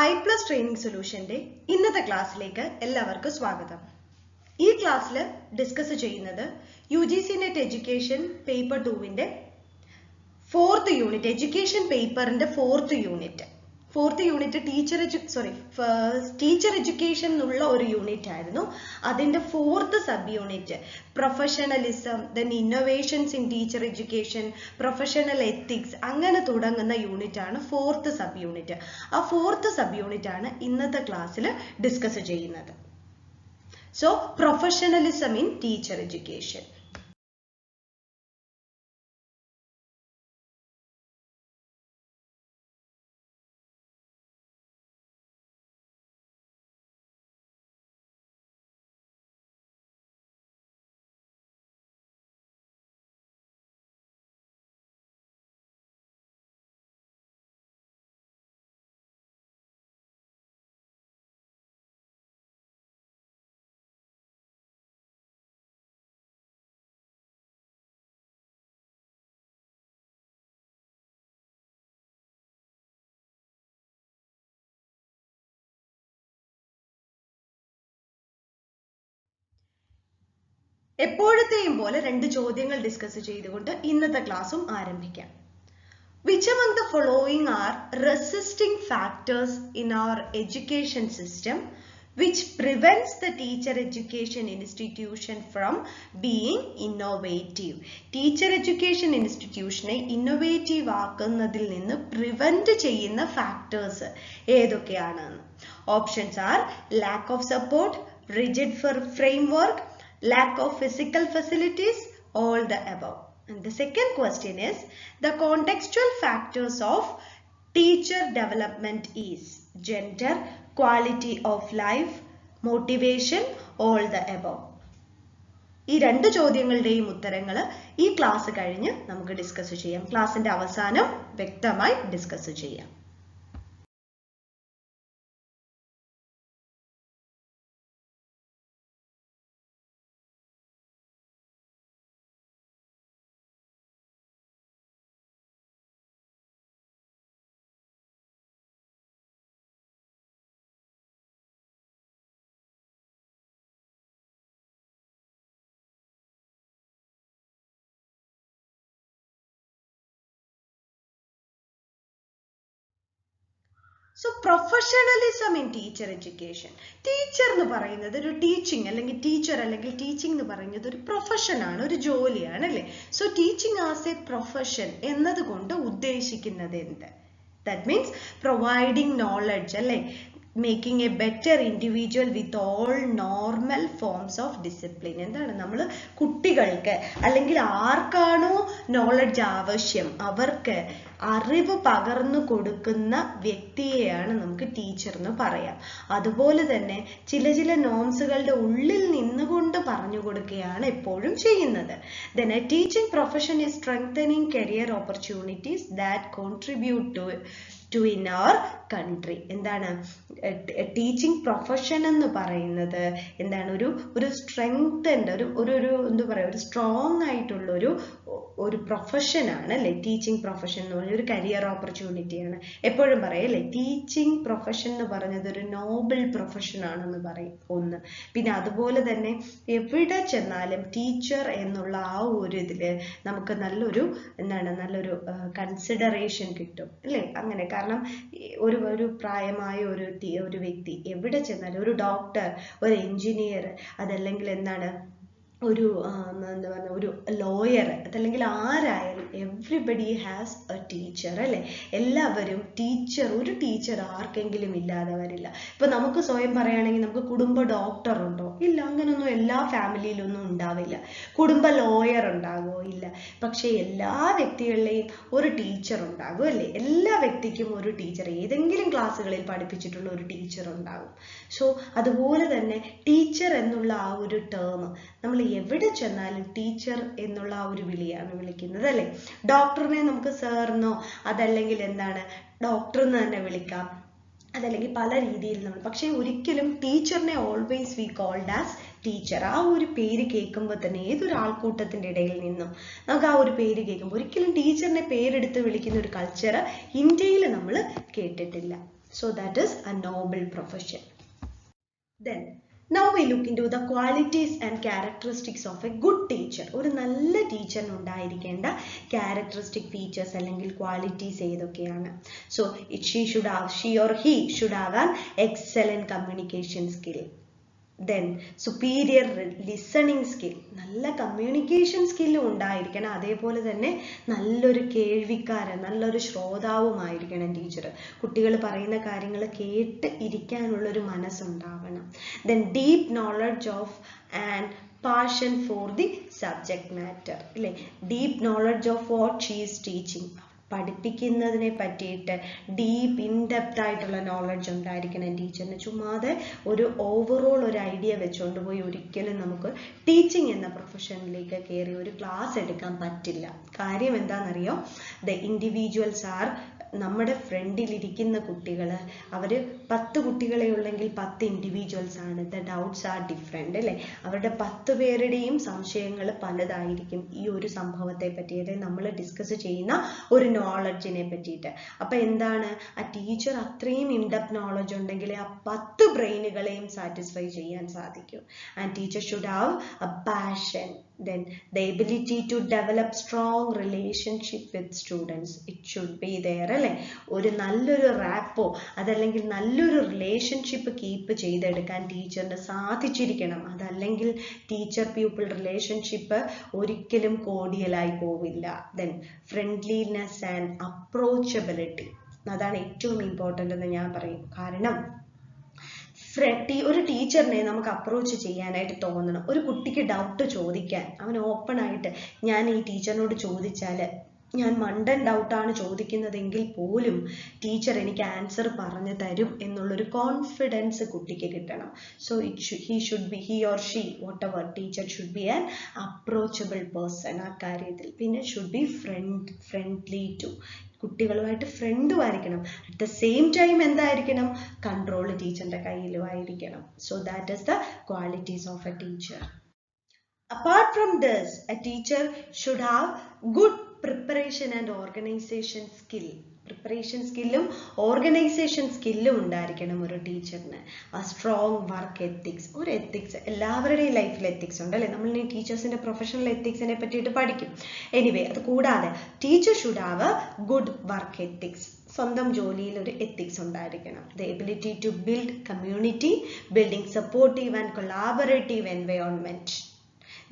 iPlus training സൊല്യൂഷന്റെ ഇന്നത്തെ ക്ലാസ്സിലേക്ക് എല്ലാവർക്കും സ്വാഗതം. ഈ ക്ലാസ്സിൽ ഡിസ്കസ് ചെയ്യുന്നത് UGC നെറ്റ് എഡ്യൂക്കേഷൻ പേപ്പർ 2ന്റെ 4th യൂണിറ്റ് എഡ്യൂക്കേഷൻ പേപ്പറിന്റെ 4th യൂണിറ്റ് ടീച്ചർ എഡ്യൂക്കേഷൻ എന്നുള്ള ഒരു യൂണിറ്റ് ആയിരുന്നു. അതിന്റെ 4th sub unit professionalism, then innovations in teacher education, professional ethics, അങ്ങനെ തുടങ്ങുന്ന യൂണിറ്റ് ആണ് 4th സബ് യൂണിറ്റ്. ആ 4th സബ് യൂണിറ്റ് ആണ് ഇന്നത്തെ ക്ലാസ്സിൽ ഡിസ്കസ് ചെയ്യുന്നത്. So professionalism in teacher education. എപ്പോഴത്തെയും പോലെ 2 ചോദ്യങ്ങൾ ഡിസ്കസ് ചെയ്തുകൊണ്ട് ഇന്നത്തെ ക്ലാസ്സും ആരംഭിക്കാം. Which among the following are resisting factors in our education system which prevents the teacher education institution from being innovative? Teacher education institutionനെ innovative ആക്കുന്നതിൽ നിന്ന് prevent ചെയ്യുന്ന factors ഏതൊക്കെയാണ്? Options are lack of support, rigid framework, lack of physical facilities, all the above. And the second question is, the contextual factors of teacher development is gender, quality of life, motivation, all the above. ഈ 2 ചോദ്യങ്ങളുടെയും ഉത്തരങ്ങൾ ഈ class കഴിഞ്ഞ് നമുക്ക് discuss ചെയ്യാം. ക്ലാസിന്റെ അവസാനം വ്യക്തമായി discuss ചെയ്യാം. So professionalism in teacher education. Teacher എന്ന് പറയുന്നത് ഒരു ടീച്ചിങ് അല്ലെങ്കിൽ ടീച്ചിങ് എന്ന് പറയുന്നത് ഒരു പ്രൊഫഷൻ ആണ്, ഒരു ജോലിയാണ് അല്ലേ? So teaching as A profession എന്നതുകൊണ്ട് ഉദ്ദേശിക്കുന്നത് എന്ത്? ദാറ്റ് മീൻസ് പ്രൊവൈഡിങ് നോളജ് അല്ലേ? Making A better individual with all normal forms of discipline. എന്താണ് നമ്മൾ കുട്ടികൾക്ക് അല്ലെങ്കിൽ ആർക്കാണോ നോളജ് ആവശ്യം അവർക്ക് അറിവ് പകർന്നു കൊടുക്കുന്ന വ്യക്തിയെയാണ് നമുക്ക് ടീച്ചർ എന്ന് പറയാം. അതുപോലെ തന്നെ ചില നോംസുകളുടെ ഉള്ളിൽ നിന്നുകൊണ്ട് പറഞ്ഞു കൊടുക്കുകയാണ് എപ്പോഴും ചെയ്യുന്നത്. Then a teaching profession is strengthening career opportunities that contribute to in our country. എന്താണ് ടീച്ചിങ് പ്രൊഫഷൻ എന്ന് പറയുന്നത്? എന്താണ് ഒരു സ്ട്രെങ്തൻഡ് എന്താ പറയുക, ഒരു സ്ട്രോങ് ആയിട്ടുള്ള ഒരു പ്രൊഫഷൻ ആണ് അല്ലെ ടീച്ചിങ് പ്രൊഫഷൻ എന്ന് പറഞ്ഞ ഒരു കരിയർ ഓപ്പർച്യൂണിറ്റിയാണ്. എപ്പോഴും പറയും അല്ലെ ടീച്ചിങ് പ്രൊഫഷൻ എന്ന് പറഞ്ഞത് ഒരു നോബിൾ പ്രൊഫഷൻ ആണെന്ന് പറയും ഒന്ന്. പിന്നെ അതുപോലെ തന്നെ എവിടെ ചെന്നാലും ടീച്ചർ എന്നുള്ള ആ ഒരു ഇതില് നമുക്ക് നല്ലൊരു കൺസിഡറേഷൻ കിട്ടും അല്ലെ? അങ്ങനെ കാരണം ഒരു പ്രായമായ ഒരു വ്യക്തി എവിടെ ചെന്നാലും, ഒരു ഡോക്ടർ, ഒരു എഞ്ചിനീയർ, അതല്ലെങ്കിൽ ഒരു ലോയർ, അതല്ലെങ്കിൽ ആരായാലും എവ്രിബഡി ഹാസ് എ ടീച്ചർ അല്ലെ? എല്ലാവരും ഒരു ടീച്ചർ ആർക്കെങ്കിലും ഇല്ലാതെ വരില്ല. ഇപ്പൊ നമുക്ക് സ്വയം പറയുകയാണെങ്കിൽ നമുക്ക് കുടുംബ ഡോക്ടർ ഉണ്ടോ? ഇല്ല. അങ്ങനൊന്നും എല്ലാ ഫാമിലിയിലൊന്നും ഉണ്ടാവില്ല. കുടുംബ ലോയർ ഉണ്ടാകുമോ? ഇല്ല. പക്ഷെ എല്ലാ വ്യക്തികളിലെയും ഒരു ടീച്ചർ ഉണ്ടാകും അല്ലേ? എല്ലാ വ്യക്തിക്കും ഒരു ടീച്ചർ, ഏതെങ്കിലും ക്ലാസ്സുകളിൽ പഠിപ്പിച്ചിട്ടുള്ള ഒരു ടീച്ചർ ഉണ്ടാകും. സോ അതുപോലെ തന്നെ ടീച്ചർ എന്നുള്ള ആ ഒരു ടേം നമ്മൾ എവിടെ ചെന്നാലും ടീച്ചർ എന്നുള്ള ആ ഒരു വിളിയാണ് വിളിക്കുന്നത് അല്ലെ? ഡോക്ടറിനെ നമുക്ക് സാറിനോ അതല്ലെങ്കിൽ ഡോക്ടർ എന്ന് തന്നെ വിളിക്കാം, അതല്ലെങ്കിൽ പല രീതിയിൽ നമ്മൾ, പക്ഷെ ഒരിക്കലും ടീച്ചറിനെ always we called as teacher. ആ ഒരു പേര് കേൾക്കുമ്പോൾ തന്നെ ഏതൊരു ആൾക്കൂട്ടത്തിന്റെ ഇടയിൽ നിന്നും നമുക്ക് ആ ഒരു പേര് കേൾക്കുമ്പോൾ ഒരിക്കലും ടീച്ചറിനെ പേരെടുത്ത് വിളിക്കുന്ന ഒരു കൾച്ചർ ഇന്ത്യയിൽ നമ്മൾ കേട്ടിട്ടില്ല. So that is a noble profession. Then now we look into the qualities and characteristics of a good teacher. ഒരു നല്ല ടീച്ചറിന് ഉണ്ടായിരിക്കേണ്ട characteristic features അല്ലെങ്കിൽ qualities ഏതൊക്കെയാണ്? So she or he should have an excellent communication skill. Then superior listening skill. നല്ല communication സ്കില്ലും ഉണ്ടായിരിക്കണം. അതേപോലെ തന്നെ നല്ലൊരു കേൾവിക്കാരൻ, നല്ലൊരു ശ്രോതാവുമായിരിക്കണം ടീച്ചർ. കുട്ടികൾ പറയുന്ന കാര്യങ്ങൾ കേട്ട് ഇരിക്കാനുള്ളൊരു മനസ്സുണ്ടാവണം. Then deep knowledge of and passion for the subject matter. അല്ലേ? Deep knowledge of what she is teaching. പഠിപ്പിക്കുന്നതിനെ പറ്റിയിട്ട് ഡീപ്പ് ഇൻഡെപ്ത് ആയിട്ടുള്ള നോളജ് ഉണ്ടായിരിക്കണം ടീച്ചറിന്. ചുമ്മാതെ ഒരു ഓവറോൾ ഒരു ഐഡിയ വെച്ചുകൊണ്ട് പോയി ഒരിക്കലും നമുക്ക് ടീച്ചിങ് എന്ന പ്രൊഫഷനിലേക്ക് കയറി ഒരു ക്ലാസ് എടുക്കാൻ പറ്റില്ല. കാര്യം എന്താണെന്നറിയോ? ദ ഇൻഡിവിജ്വൽസ് ആർ, നമ്മുടെ ഫ്രണ്ടിലിരിക്കുന്ന കുട്ടികൾ അവർ 10 കുട്ടികളെ ഉള്ളെങ്കിൽ 10 ഇൻഡിവിജ്വൽസ് ആണ്. ദ ഡൗട്ട്സ് ആർ ഡിഫറെൻ്റ് അല്ലേ? അവരുടെ 10 പേരുടെയും സംശയങ്ങൾ പലതായിരിക്കും ഈ ഒരു സംഭവത്തെ പറ്റി, അതായത് നമ്മൾ ഡിസ്കസ് ചെയ്യുന്ന ഒരു നോളജിനെ പറ്റിയിട്ട്. അപ്പം എന്താണ്, ആ ടീച്ചർ അത്രയും ഇൻഡെപ്ത് നോളജ് ഉണ്ടെങ്കിൽ ആ 10 ബ്രെയിനുകളെയും സാറ്റിസ്ഫൈ ചെയ്യാൻ സാധിക്കും. And teacher should have A passion. Then the ability to develop strong relationship with students, it should be there അല്ലേ? ഒരു നല്ലൊരു റാപ്പോ അതല്ലെങ്കിൽ നല്ലൊരു റിലേഷൻഷിപ്പ് കീപ്പ് ചെയ്തെടുക്കാൻ ടീച്ചറിന് സാധിച്ചിരിക്കണം. അതല്ലെങ്കിൽ ടീച്ചർ പീപ്പിൾ റിലേഷൻഷിപ്പ് ഒരിക്കലും കോഡിയലായി പോവില്ല. Then friendliness and approachability, അതാണ് ഏറ്റവും ഇമ്പോർട്ടൻ്റ് എന്ന് ഞാൻ പറയും. കാരണം ഒരു ടീച്ചറിനെ നമുക്ക് അപ്രോച്ച് ചെയ്യാനായിട്ട് തോന്നണം. ഒരു കുട്ടിക്ക് ഡൗട്ട് ചോദിക്കാൻ അവൻ ഓപ്പൺ ആയിട്ട് ഞാൻ ഈ ടീച്ചറിനോട് ചോദിച്ചാൽ ഞാൻ മണ്ടൻ ഡൗട്ടാണ് ചോദിക്കുന്നതെങ്കിൽ പോലും ടീച്ചർ എനിക്ക് ആൻസർ പറഞ്ഞു തരും എന്നുള്ളൊരു കോൺഫിഡൻസ് കുട്ടിക്ക് കിട്ടണം. So he or she whatever teacher should be an approachable person ആ കാര്യത്തിൽ. പിന്നെ should be friendly too. കുട്ടികളുമായിട്ട് ഫ്രണ്ടും ആയിരിക്കണം. അറ്റ് ദ സെയിം ടൈം എന്തായിരിക്കണം, കൺട്രോൾ ടീച്ചറിന്റെ കയ്യിലും ആയിരിക്കണം. So that is the qualities of A teacher. Apart from this, a teacher should have good preparation and organization skill. Preparation സ്കില്ലും ഓർഗനൈസേഷൻ സ്കില്ലും ഉണ്ടായിരിക്കണം ഒരു ടീച്ചറിന്. ആ സ്ട്രോങ് വർക്ക് എത്തിക്സ്. ഒരു എത്തിക്സ് എല്ലാവരുടെയും ലൈഫിൽ എത്തിക്സ് ഉണ്ടല്ലേ? നമ്മൾ ഈ ടീച്ചേഴ്സിന്റെ പ്രൊഫഷണൽ എത്തിക്സിനെ പറ്റിയിട്ട് പഠിക്കും. എനിവേ, അത് കൂടാതെ teacher should have a good work ethics. സ്വന്തം ജോലിയിൽ ഒരു എത്തിക്സ് ഉണ്ടായിരിക്കണം. The ability to build community, building supportive and collaborative environment.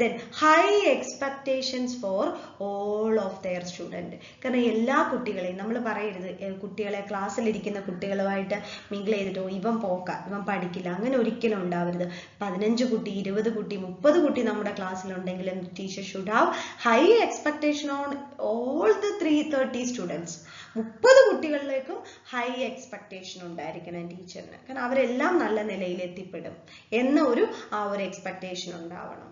Then high expectations for all of their students. കാരണം എല്ലാ കുട്ടികളെയും നമ്മൾ പറയരുത് കുട്ടികളെ ക്ലാസ്സിലിരിക്കുന്ന കുട്ടികളുമായിട്ട് മിങ്കിൾ ചെയ്തിട്ടോ ഇവൻ ഇവൻ പഠിക്കില്ല, അങ്ങനെ ഒരിക്കലും ഉണ്ടാവരുത്. 15 കുട്ടി 20 കുട്ടി 30 കുട്ടി നമ്മുടെ ക്ലാസ്സിലുണ്ടെങ്കിലും teacher should have high expectation on all the 330 students. 30 കുട്ടികളിലേക്കും ഹൈ എക്സ്പെക്ടേഷൻ ഉണ്ടായിരിക്കണം ടീച്ചറിന്. കാരണം അവരെല്ലാം നല്ല നിലയിൽ എത്തിപ്പെടും എന്ന ഒരു എക്സ്പെക്ടേഷൻ ഉണ്ടാവണം.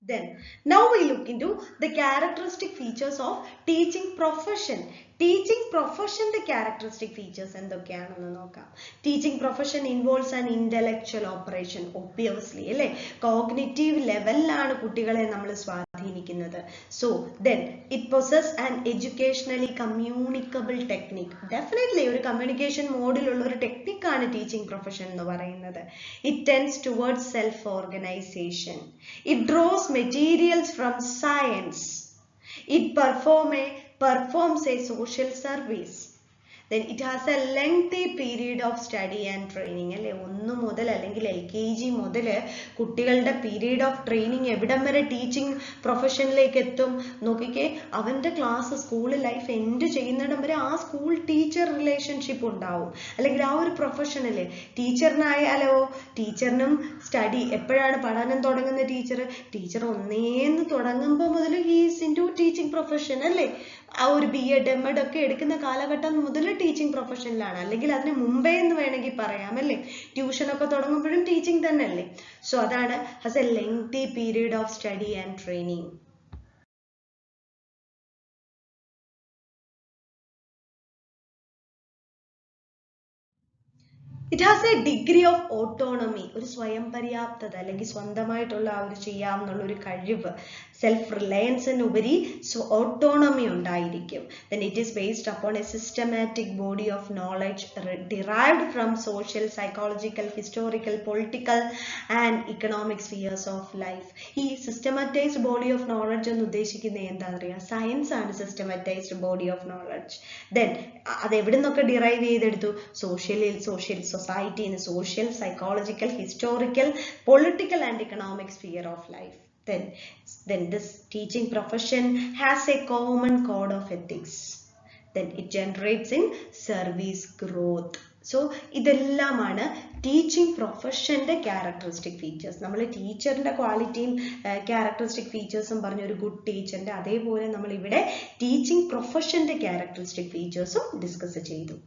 Then now we look into the characteristic features of teaching profession. Teaching profession the characteristic features എന്തൊക്കെയാണെന്ന് നോക്കാം. Teaching profession involves an intellectual operation, obviously അല്ലേ? കോഗ്നിറ്റീവ് ലെവലിലാണ് കുട്ടികളെ നമ്മൾ സ്വാധീനിക്കുന്നത്. So then it possesses an educationally communicable technique. Definitely ഒരു communication മോഡിലുള്ള ഒരു ടെക്നിക്കാണ് teaching profession എന്ന് പറയുന്നത്. It tends towards self-organization. It draws materials from science. It performs a social service. Then it has a lengthy period of study and training. അല്ലേ 1 മുതൽ അല്ലെങ്കിൽ LKG മുതൽ കുട്ടികളുടെ period of training എവിടം വരെ ടീച്ചിങ് പ്രൊഫഷനിലേക്ക് എത്തും നോക്കിക്കേ. അവന്റെ ക്ലാസ് സ്കൂൾ ലൈഫ് എൻഡ് ചെയ്യുന്നിടം വരെ ആ സ്കൂൾ ടീച്ചർ റിലേഷൻഷിപ്പ് ഉണ്ടാവും. അല്ലെങ്കിൽ ആ ഒരു പ്രൊഫഷനില് ടീച്ചറിനായാലോ ടീച്ചറിനും സ്റ്റഡി എപ്പോഴാണ് പഠനം തുടങ്ങുന്ന ടീച്ചർ ഒന്നേന്ന് തുടങ്ങുമ്പോൾ മുതൽ he's into teaching profession അല്ലേ. ആ ഒരു BEd MEd ഒക്കെ എടുക്കുന്ന കാലഘട്ടം മുതൽ ടീച്ചിങ് പ്രൊഫഷനിലാണ്. അല്ലെങ്കിൽ അതിന് മുമ്പേ എന്ന് വേണമെങ്കിൽ പറയാം അല്ലേ. ട്യൂഷൻ ഒക്കെ തുടങ്ങുമ്പോഴും ടീച്ചിങ് തന്നെ അല്ലേ. സോ അതാണ് has A lengthy period of study and training. It has a degree of autonomy. ഒരു സ്വയം പര്യാപ്തത അല്ലെങ്കിൽ സ്വന്തമായിട്ടുള്ള ആ ഒരു ചെയ്യാവുന്ന ഒരു കഴിവ്, സെൽഫ് റിലയൻസിനുപരി ഓട്ടോണമി ഉണ്ടായിരിക്കും. Then it is based upon a systematic body of knowledge derived from social, psychological, historical, political and economic spheres of life. ഈ systematized body of knowledge എന്ന് ഉദ്ദേശിക്കുന്നത് എന്താ അറിയാ? സയൻസ് ആണ് systematized body of knowledge. Then അത് എവിടെ നിന്നൊക്കെ derive ചെയ്തെടുത്തു? Social society in social, psychological, historical, political and economic sphere of life. Then this teaching profession has a common code of ethics. Then it generates in service growth. So ഇതെല്ലാമാണ് teaching പ്രൊഫഷന്റെ characteristic features. നമ്മൾ ടീച്ചറിന്റെ ക്വാളിറ്റിയും characteristic ഫീച്ചേഴ്സും പറഞ്ഞ ഒരു good ടീച്ചറിന്റെ, അതേപോലെ നമ്മൾ ഇവിടെ ടീച്ചിങ് പ്രൊഫഷന്റെ ക്യാരക്ടറിസ്റ്റിക് ഫീച്ചേഴ്സും ഡിസ്കസ് ചെയ്തു.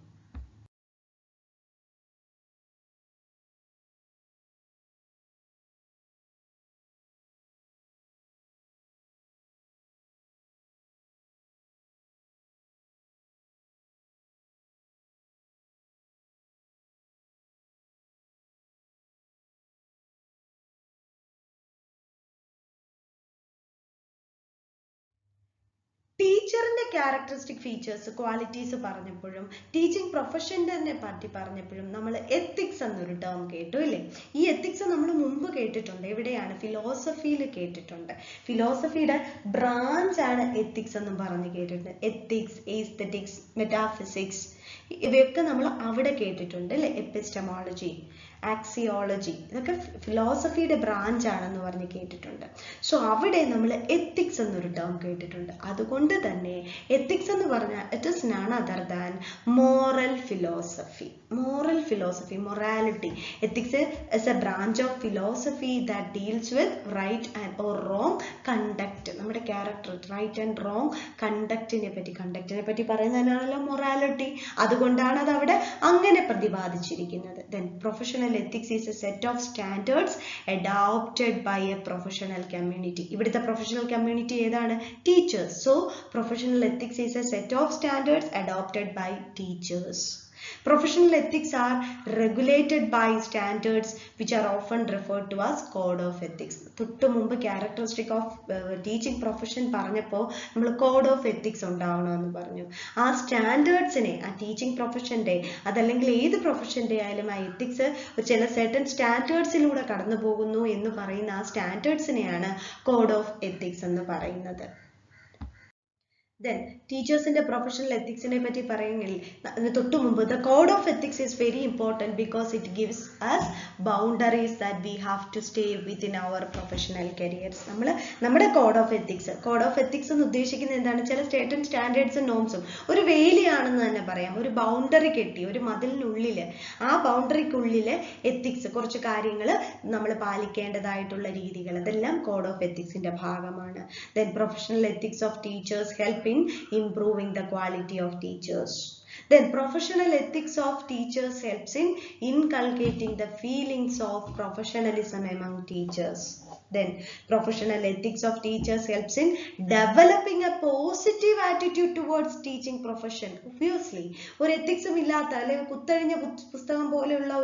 ടീച്ചറിന്റെ ക്യാരക്ടറിസ്റ്റിക് ഫീച്ചേഴ്സ് ക്വാളിറ്റീസ് പറഞ്ഞപ്പോഴും ടീച്ചിങ് പ്രൊഫഷന്റെ പറ്റി പറഞ്ഞപ്പോഴും നമ്മൾ എത്തിക്സ് എന്നൊരു ടേം കേട്ടു ഇല്ലേ. ഈ എത്തിക്സ് നമ്മൾ മുമ്പ് കേട്ടിട്ടുണ്ട്. എവിടെയാണ്? ഫിലോസഫിയിൽ കേട്ടിട്ടുണ്ട്. ഫിലോസഫിയുടെ ബ്രാഞ്ച് ആണ് എത്തിക്സ് എന്നും പറഞ്ഞ് കേട്ടിട്ടുണ്ട്. എത്തിക്സ്, എസ്തെറ്റിക്സ്, മെറ്റാഫിസിക്സ് ഇവയൊക്കെ നമ്മൾ അവിടെ കേട്ടിട്ടുണ്ട് അല്ലെ. എപ്പിസ്റ്റമോളജി, ആക്സിയോളജി ഇതൊക്കെ ഫിലോസഫിയുടെ ബ്രാഞ്ച് ആണെന്ന് പറഞ്ഞ് കേട്ടിട്ടുണ്ട്. സോ അവിടെ നമ്മൾ എത്തിക്സ് എന്നൊരു ടേം കേട്ടിട്ടുണ്ട്. അതുകൊണ്ട് തന്നെ എത്തിക്സ് എന്ന് പറഞ്ഞാൽ it is none other than moral philosophy. Morality. Ethics is a branch of philosophy that deals with right and or wrong conduct. നമ്മുടെ ക്യാരക്ടർ, റൈറ്റ് ആൻഡ് റോങ് കണ്ടക്റ്റിനെ പറ്റി പറയുന്നതിനാണല്ലോ മൊറാലിറ്റി. അതുകൊണ്ടാണ് അത് അവിടെ അങ്ങനെ പ്രതിപാദിച്ചിരിക്കുന്നത്. Then professional ethics is a set of standards adopted by a professional community. ഇവിടുത്തെ professional community ഏതാണ്? Teachers. So professional ethics is a set of standards adopted by teachers. Professional ethics are regulated by standards which are often referred to as code of ethics. തൊട്ട് മുമ്പ് characteristic of teaching profession പറഞ്ഞപ്പോൾ നമ്മൾ code of ethics ഉണ്ടാവണമെന്ന് പറഞ്ഞു. ആ സ്റ്റാൻഡേർഡ്സിനെ, ആ teaching പ്രൊഫഷന്റെ അതല്ലെങ്കിൽ ഏത് പ്രൊഫഷന്റെ ആയാലും ആ എത്തിക്സ് ചില സെർട്ടൻ സ്റ്റാൻഡേർഡ്സിലൂടെ കടന്നു പോകുന്നു എന്ന് പറയുന്ന ആ സ്റ്റാൻഡേർഡ്സിനെയാണ് കോഡ് ഓഫ് എത്തിക്സ് എന്ന് പറയുന്നത്. Then teachers in the professional ethics ne patti parayengil thottu mumbu the code of ethics is very important because it gives us boundaries that we have to stay within our professional careers. nammade code of ethics എന്ന് ഉദ്ദേശിക്കുന്നത് എന്താണ്? ചില certain standards and norms ഒരു വേലിയാണെന്ന് തന്നെ പറയാം. ഒരു boundary കെട്ടി ഒരു മതിലിനുള്ളിൽ ആ ബൗണ്ടറിക്കുള്ളിൽ എത്തിക്സ് കുറച്ച് കാര്യങ്ങൾ നമ്മൾ പാലിക്കേണ്ടതായിട്ടുള്ള രീതികൾ അതെല്ലാം കോഡ് ഓഫ് എത്തിക്സിന്റെ ഭാഗമാണ്. Then professional ethics of teachers help in improving the quality of teachers. Then professional ethics of teachers helps in inculcating the feelings of professionalism among teachers. Then professional ethics of teachers helps in developing a positive attitude towards teaching profession. Obviously ഒരു എത്തിക്സും ഇല്ലാത്ത അല്ലെങ്കിൽ കുത്തഴിഞ്ഞ പുസ്തകം പോലെയുള്ള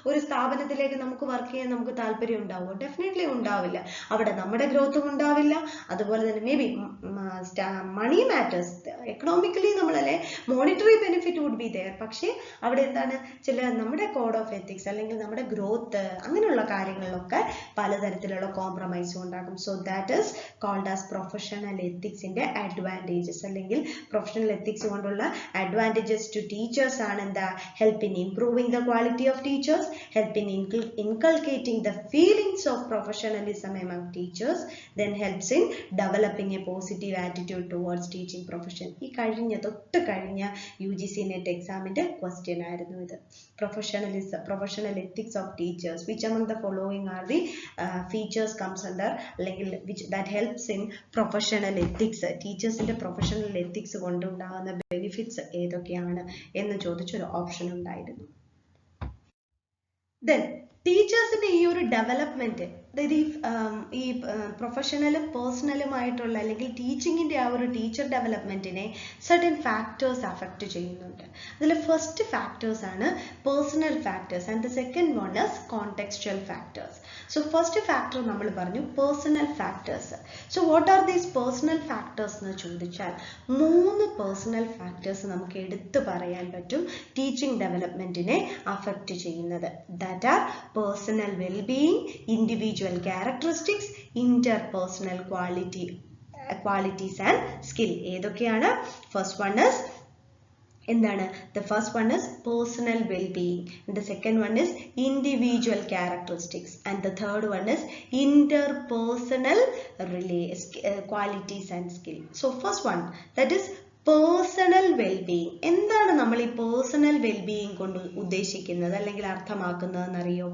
ഒരു സ്ഥാപനത്തിലേക്ക് നമുക്ക് work ചെയ്യാൻ നമുക്ക് താല്പര്യം ഉണ്ടാവുമോ? ഡെഫിനറ്റ്ലി ഉണ്ടാവില്ല. അവിടെ നമ്മുടെ ഗ്രോത്തും ഉണ്ടാവില്ല. അതുപോലെ തന്നെ may be money matters, economically നമ്മളല്ലേ monetary benefit would be there. പക്ഷേ അവിടെ എന്താണ് നമ്മുടെ കോഡ് ഓഫ് എത്തിക്സ് അല്ലെങ്കിൽ നമ്മുടെ ഗ്രോത്ത് അങ്ങനെയുള്ള കാര്യങ്ങളിലൊക്കെ പലതരത്തിലുള്ള കോംപ്രമൈസും ഉണ്ടാകും. So that is called as professional എത്തിക്സിന്റെ അഡ്വാൻറ്റേജസ്. അല്ലെങ്കിൽ പ്രൊഫഷണൽ എത്തിക്സ് കൊണ്ടുള്ള അഡ്വാൻറ്റേജസ് ടു ടീച്ചേഴ്സ് ആണ് എന്താ? Help in improving the quality of teachers, help in inculcating the feelings of professionalism among teachers, then helps in developing a positive attitude towards teaching profession. ഈ കഴിഞ്ഞ UGC NET എക്സാമിന്റെ question ആയിരുന്നു ഇത്. Professional ethics of teachers, which among the following are the features comes under അല്ലെങ്കിൽ which that helps in professional ethics, ടീച്ചേഴ്സിന്റെ professional ethics കൊണ്ടുണ്ടാകുന്ന benefits ഏതൊക്കെയാണ് എന്ന് ചോദിച്ചൊരു ഓപ്ഷൻ ഉണ്ടായിരുന്നു. Then ടീച്ചേഴ്സിന്റെ ഈ ഒരു ഡെവലപ്മെന്റ്, അതായത് ഈ പ്രൊഫഷണലും പേഴ്സണലുമായിട്ടുള്ള അല്ലെങ്കിൽ ടീച്ചിങ്ങിന്റെ ആ ഒരു ടീച്ചർ ഡെവലപ്മെന്റിനെ സർട്ടൻ ഫാക്ടേഴ്സ് അഫക്റ്റ് ചെയ്യുന്നുണ്ട്. അതിൽ ഫസ്റ്റ് ഫാക്ടേഴ്സ് ആണ് personal factors and the second one is contextual factors. So first factor നമ്മൾ പറഞ്ഞു personal factors. So what are these personal factors എന്ന് ചോദിച്ചാൽ 3 പേഴ്സണൽ ഫാക്ടേഴ്സ് നമുക്ക് എടുത്തു പറയാൻ പറ്റും ടീച്ചിങ് ഡെവലപ്മെന്റിനെ അഫക്റ്റ് ചെയ്യുന്നത്. That are personal well-being, individual characteristics, interpersonal qualities and skill. ഏതൊക്കെയാണ്? ഫസ്റ്റ് വൺ is എന്താണ്? The first one is personal well-being, and the second one is individual characteristics, and the third one is interpersonal qualities and skill. So first one, that is personal wellbeing. എന്താണ് നമ്മൾ ഈ personal wellbeing കൊണ്ട് ഉദ്ദേശിക്കുന്നത് അല്ലെങ്കിൽ അർത്ഥമാക്കുന്നതെന്ന് അറിയോ?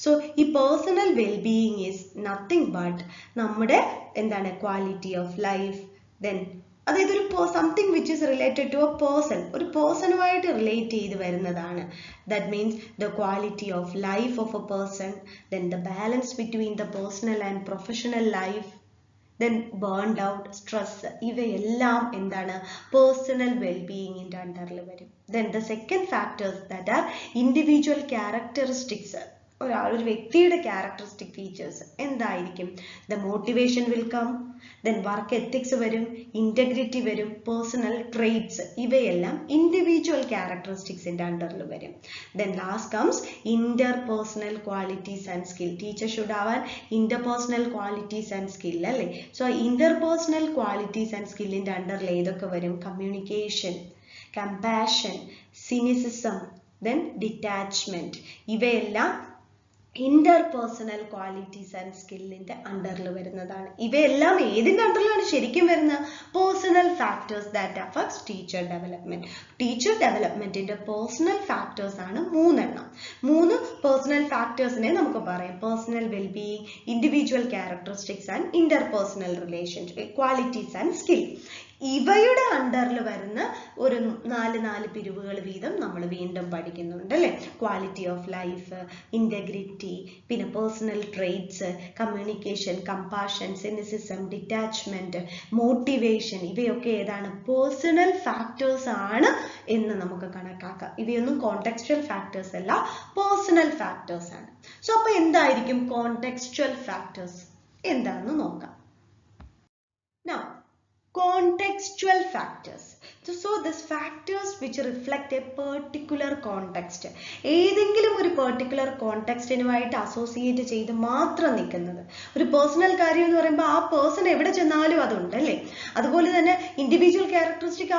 So ഈ personal wellbeing is nothing but നമ്മുടെ എന്താണ് ക്വാളിറ്റി ഓഫ് ലൈഫ്, ദെൻ അതായത് ഒരു something which is related to a person, ഒരു പേഴ്സണുമായിട്ട് റിലേറ്റ് ചെയ്ത് വരുന്നതാണ്. That means the quality of life of a person, then the balance between the personal and professional life, then burned out, stress, ഇവയെല്ലാം എന്താണ്? Personal വെൽബീയിങ്ങിന്റെ അണ്ടറിൽ വരും. Then the second factors that are individual characteristics, ഒരു വ്യക്തിയുടെ characteristic features എന്തായിരിക്കും? The motivation will come, then work ethics വരും, integrity വരും, personal traits, ഇവയെല്ലാം ഇൻഡിവിജ്വൽ ക്യാരക്ടറിസ്റ്റിക്സിന്റെ അണ്ടറിൽ വരും. Then last comes interpersonal qualities and skill. Teacher should have interpersonal qualities and skill അല്ലേ? സോ ഇന്റർപേഴ്സണൽ ക്വാളിറ്റീസ് ആൻഡ് സ്കില്ലിന്റെ അണ്ടറിൽ ഏതൊക്കെ വരും? Communication, compassion, cynicism, then detachment, ഇവയെല്ലാം ഇന്റർപേഴ്സണൽ ക്വാളിറ്റീസ് ആൻഡ് സ്കില്ലിന്റെ അണ്ടറിൽ വരുന്നതാണ്. ഇവയെല്ലാം ഏതിന്റെ അണ്ടറിലാണ് ശരിക്കും വരുന്നത്? Personal factors that affects teacher development. Teacher ഡെവലപ്മെന്റിന്റെ personal factors ആണ് 3 3 പേഴ്സണൽ ഫാക്ടേഴ്സിനെ നമുക്ക് പറയാം. Personal wellbeing, individual characteristics and interpersonal relationship, qualities and skill. ഇവയുടെ അണ്ടറിൽ വരുന്ന ഒരു 4 പിരിവുകൾ വീതം നമ്മൾ വീണ്ടും പഠിക്കുന്നുണ്ട് അല്ലേ? ക്വാളിറ്റി ഓഫ് ലൈഫ്, ഇന്റഗ്രിറ്റി, പിന്നെ personal traits, communication, compassion, cynicism, detachment, motivation, ഇവയൊക്കെ ഏതാണ്? പേഴ്സണൽ ഫാക്ടേഴ്സ് ആണ് എന്ന് നമുക്ക് കണക്കാക്കാം. ഇവയൊന്നും കോണ്ടെക്സ്ച്വൽ ഫാക്ടേഴ്സ് അല്ല, പേഴ്സണൽ ഫാക്ടേഴ്സ് ആണ്. സോ അപ്പൊ എന്തായിരിക്കും കോണ്ടെക്സ്ച്വൽ ഫാക്ടേഴ്സ് എന്താണെന്ന് നോക്കാം. Now contextual factors. So these factors which reflect a particular context. ഏതെങ്കിലും ഒരു പെർട്ടിക്കുലർ കോണ്ടെക്സ്റ്റിനുമായിട്ട് അസോസിയേറ്റ് ചെയ്ത് മാത്രം നിൽക്കുന്നത്. ഒരു പേഴ്സണൽ കാര്യം എന്ന് പറയുമ്പോൾ ആ പേഴ്സൺ എവിടെ ചെന്നാലും അതുണ്ട് അല്ലേ? അതുപോലെ തന്നെ ഇൻഡിവിജ്വൽ ക്യാരക്ടറിസ്റ്റിക്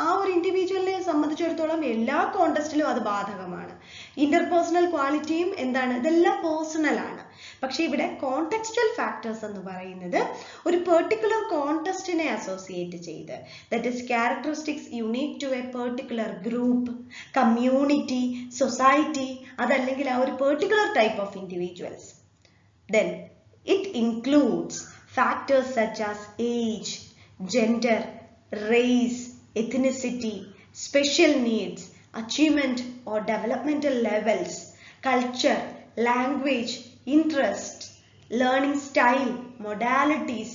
ആ ഒരു ഇൻഡിവിജ്വലിനെ സംബന്ധിച്ചിടത്തോളം എല്ലാ കോണ്ടെക്സ്റ്റിലും അത് ബാധകമാണ്. ഇന്റർപേഴ്സണൽ ക്വാളിറ്റിയും എന്താണ്? ഇതെല്ലാം പേഴ്സണൽ ആണ്. പക്ഷെ ഇവിടെ കോണ്ടെക്സ്ച്വൽ ഫാക്ടേഴ്സ് എന്ന് പറയുന്നത് ഒരു പെർട്ടിക്കുലർ കോണ്ടെക്സ്റ്റിനെ അസോസിയേറ്റ് ചെയ്ത്, that is characteristics unique to a particular group, community, society, അതല്ലെങ്കിൽ ആ ഒരു particular type of individuals. Then it includes factors such as age, gender, race, ethnicity, special needs, achievement or developmental levels, culture, language, interest, learning style, modalities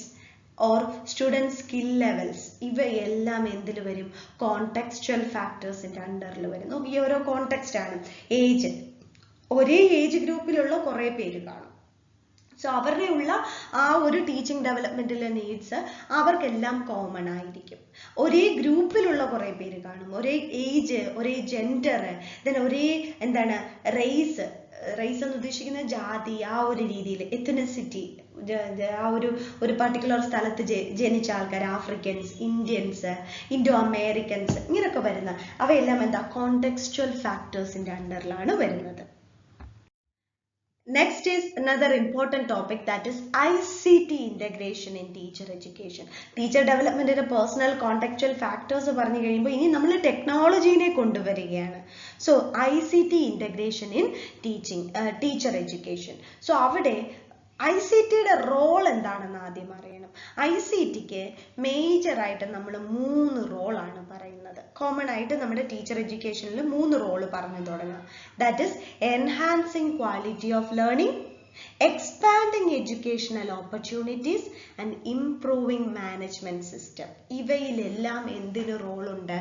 or student skill levels. ഇവയെല്ലാം എന്തിൽ വരും? കോണ്ടെക്സ്ച്വൽ ഫാക്ടേഴ്സിന്റെ അണ്ടറിൽ വരും. ഈ ഓരോ കോണ്ടെക്സ്റ്റ് ആണ്. Age, ഒരേ age ഗ്രൂപ്പിലുള്ള കുറെ പേര് കാണും. സോ അവരുടെ ഉള്ള ആ ഒരു ടീച്ചിങ് ഡെവലപ്മെന്റിലെ നീഡ്സ് അവർക്കെല്ലാം കോമൺ ആയിരിക്കും. ഒരേ ഗ്രൂപ്പിലുള്ള കുറെ പേര് കാണും. ഒരേ ഏജ്, ഒരേ ജെൻഡർ, ദെൻ ഒരേ എന്താണ് റേസ് എന്ന് ഉദ്ദേശിക്കുന്ന ജാതി, ആ ഒരു രീതിയിൽ എത്നിസിറ്റി, ആ ഒരു പർട്ടിക്കുലർ സ്ഥലത്ത് ജനിച്ച ആൾക്കാർ, ആഫ്രിക്കൻസ്, ഇന്ത്യൻസ്, ഇൻഡോ അമേരിക്കൻസ്, ഇങ്ങനെയൊക്കെ വരുന്ന അവയെല്ലാം എന്താ കോണ്ടെക്സ്ച്വൽ ഫാക്ടേഴ്സിന്റെ അണ്ടറിലാണ് വരുന്നത്. Next is another important topic, that is ICT integration in teacher education. Teacher development in a personal contextual factors പറഞ്ഞു കഴിയുമ്പോൾ ഇനി നമ്മൾ ടെക്നോളജിനെ കൊണ്ടുവരികയാണ്. So ICT integration in teacher education. So അവിടെ ICTയുടെ റോൾ എന്താണെന്ന് ആദ്യം അറിയണം. ICTക്ക് മേജർ ആയിട്ട് നമ്മൾ 3 റോളാണ് പറയുന്നത്. കോമൺ ആയിട്ട് നമ്മുടെ ടീച്ചർ എഡ്യൂക്കേഷനിൽ 3 റോള് പറഞ്ഞു തുടങ്ങാം. That is enhancing quality of learning, expanding educational opportunities and improving management system. ഇവയിലെല്ലാം എന്തിനു റോളുണ്ട്?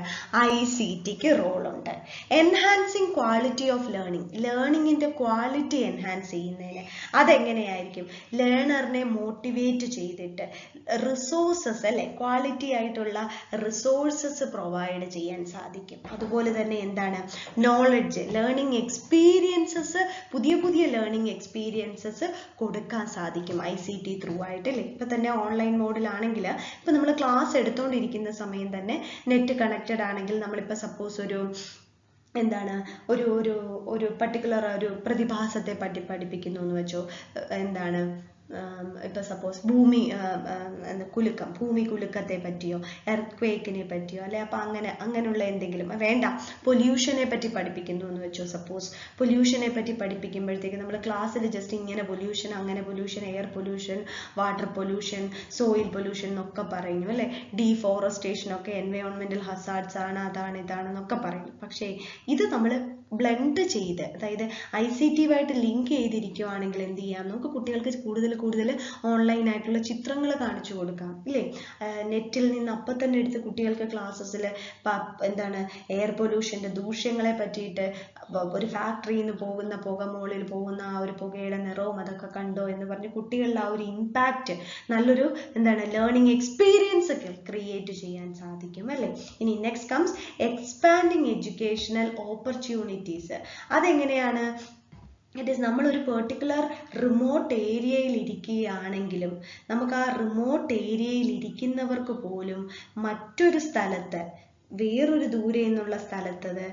ICTക്ക് റോളുണ്ട്. എൻഹാൻസിങ് ക്വാളിറ്റി ഓഫ് ലേണിംഗ്, ലേണിംഗിന്റെ ക്വാളിറ്റി എൻഹാൻസ് ചെയ്യുന്നതിന് അതെങ്ങനെയായിരിക്കും? ലേണറിനെ മോട്ടിവേറ്റ് ചെയ്തിട്ട് റിസോഴ്സസ് അല്ലെ, ക്വാളിറ്റി ആയിട്ടുള്ള റിസോഴ്സസ് പ്രൊവൈഡ് ചെയ്യാൻ സാധിക്കും. അതുപോലെ തന്നെ എന്താണ്? നോളജ്, ലേണിംഗ് എക്സ്പീരിയൻസസ്, പുതിയ ലേണിംഗ് എക്സ്പീരിയൻസസ് കൊടുക്കാൻ സാധിക്കും ICT ത്രൂ ആയിട്ട് അല്ലേ. ഇപ്പൊ തന്നെ ഓൺലൈൻ മോഡിലാണെങ്കിൽ ഇപ്പൊ നമ്മൾ ക്ലാസ് എടുത്തുകൊണ്ടിരിക്കുന്ന സമയം തന്നെ നെറ്റ് കണക്റ്റഡ് ആണെങ്കിൽ നമ്മളിപ്പോ സപ്പോസ് ഒരു പർട്ടിക്കുലർ ഒരു പ്രതിഭാസത്തെ പറ്റി പഠിപ്പിക്കുന്നു എന്ന് വെച്ചോ, എന്താണ് ഇപ്പൊ സപ്പോസ് ഭൂമി കുലുക്കത്തെ പറ്റിയോ എർത്ത്ക്വേക്കിനെ പറ്റിയോ അല്ലെ, അപ്പൊ അങ്ങനെയുള്ള എന്തെങ്കിലും വേണ്ട, പൊല്യൂഷനെ പറ്റി പഠിപ്പിക്കുന്നു എന്ന് വെച്ചോ. സപ്പോസ് പൊല്യൂഷനെ പറ്റി പഠിപ്പിക്കുമ്പോഴത്തേക്ക് നമ്മൾ ക്ലാസ്സിൽ ജസ്റ്റ് ഇങ്ങനെ പൊല്യൂഷൻ, അങ്ങനെ pollution, air pollution, water pollution, soil pollution എന്നൊക്കെ പറയുന്നു അല്ലെ. ഡീഫോറസ്റ്റേഷൻ ഒക്കെ എൻവയോൺമെന്റൽ ഹസാർഡ്സ് ആണ്, അതാണ് ഇതാണെന്നൊക്കെ പറയും. പക്ഷേ ഇത് നമ്മൾ ബ്ലെൻഡ് ചെയ്ത്, അതായത് ICTയുമായിട്ട് ലിങ്ക് ചെയ്തിരിക്കുവാണെങ്കിൽ എന്ത് ചെയ്യാം? നമുക്ക് കുട്ടികൾക്ക് കൂടുതൽ ഓൺലൈൻ ആയിട്ടുള്ള ചിത്രങ്ങൾ കാണിച്ചു കൊടുക്കാം ഇല്ലേ. നെറ്റിൽ നിന്ന് അപ്പം തന്നെ എടുത്ത് കുട്ടികൾക്ക് ക്ലാസ്സസിൽ എന്താണ് എയർ പൊല്യൂഷന്റെ ദൂഷ്യങ്ങളെ പറ്റിയിട്ട്, ഒരു ഫാക്ടറിയിൽ നിന്ന് പോകുന്ന പുക, മുകളിൽ പോകുന്ന ആ ഒരു പുകയുടെ നിറവും അതൊക്കെ കണ്ടോ എന്ന് പറഞ്ഞ് കുട്ടികളിൽ ആ ഒരു ഇമ്പാക്റ്റ്, നല്ലൊരു ലേണിംഗ് എക്സ്പീരിയൻസ് ക്രിയേറ്റ് ചെയ്യാൻ സാധിക്കും അല്ലേ. ഇനി next comes expanding educational opportunities. അതെങ്ങനെയാണ്? ഇറ്റ് ഈസ് നമ്മൾ ഒരു പെർട്ടിക്കുലർ റിമോട്ട് ഏരിയയിൽ ഇരിക്കുകയാണെങ്കിലും നമുക്ക് ആ റിമോട്ട് ഏരിയയിൽ ഇരിക്കുന്നവർക്ക് പോലും മറ്റൊരു സ്ഥലത്ത്, വേറൊരു ദൂരെ നിന്നുള്ള സ്ഥലത്തത്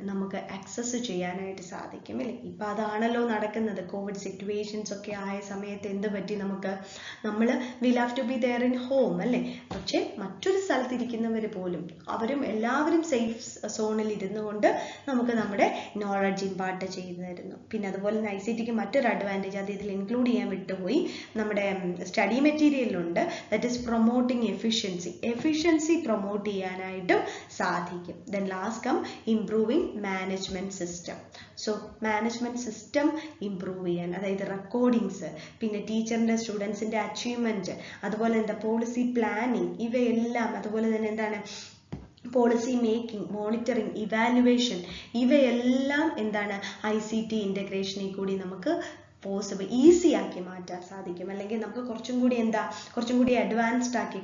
നമുക്ക് ആക്സസ് ചെയ്യാനായിട്ട് സാധിക്കും അല്ലേ. ഇപ്പൊ അതാണല്ലോ നടക്കുന്നത്. കോവിഡ് സിറ്റുവേഷൻസ് ഒക്കെ ആയ സമയത്ത് എന്ത് പറ്റി? നമ്മൾ will have to be there in home അല്ലേ. പക്ഷെ മറ്റൊരു സ്ഥലത്തിരിക്കുന്നവർ പോലും എല്ലാവരും സേഫ് സോണിൽ ഇരുന്നു കൊണ്ട് നമുക്ക് നമ്മുടെ നോളജ് ഇമ്പാർട്ട് ചെയ്തു തരുന്നു. പിന്നെ അതുപോലെ തന്നെ ICTക്ക് മറ്റൊരു അഡ്വാൻറ്റേജ്, അത് ഇതിൽ ഇൻക്ലൂഡ് ചെയ്യാൻ വിട്ടുപോയി, നമ്മുടെ സ്റ്റഡി മെറ്റീരിയലിലുണ്ട്. That is promoting efficiency promote ചെയ്യാനായിട്ടും സാധിക്കും. Then last come improving management system. So management system improve ചെയ്യാൻ, അതായത് റെക്കോർഡിങ്സ്, പിന്നെ ടീച്ചറിന്റെ സ്റ്റുഡൻസിന്റെ അച്ചീവ്മെന്റ്, അതുപോലെ എന്താ പോളിസി പ്ലാനിങ്, ഇവയെല്ലാം, അതുപോലെ തന്നെ എന്താണ് പോളിസി മേക്കിംഗ്, മോണിറ്ററിങ്, ഇവാലുവേഷൻ, ഇവയെല്ലാം എന്താണ് ICT ഇന്റഗ്രേഷനിൽ കൂടി നമുക്ക് ഈസി ആക്കി മാറ്റാൻ സാധിക്കും. അല്ലെങ്കിൽ നമുക്ക് കുറച്ചും കൂടി അഡ്വാൻസ്ഡ് ആക്കി,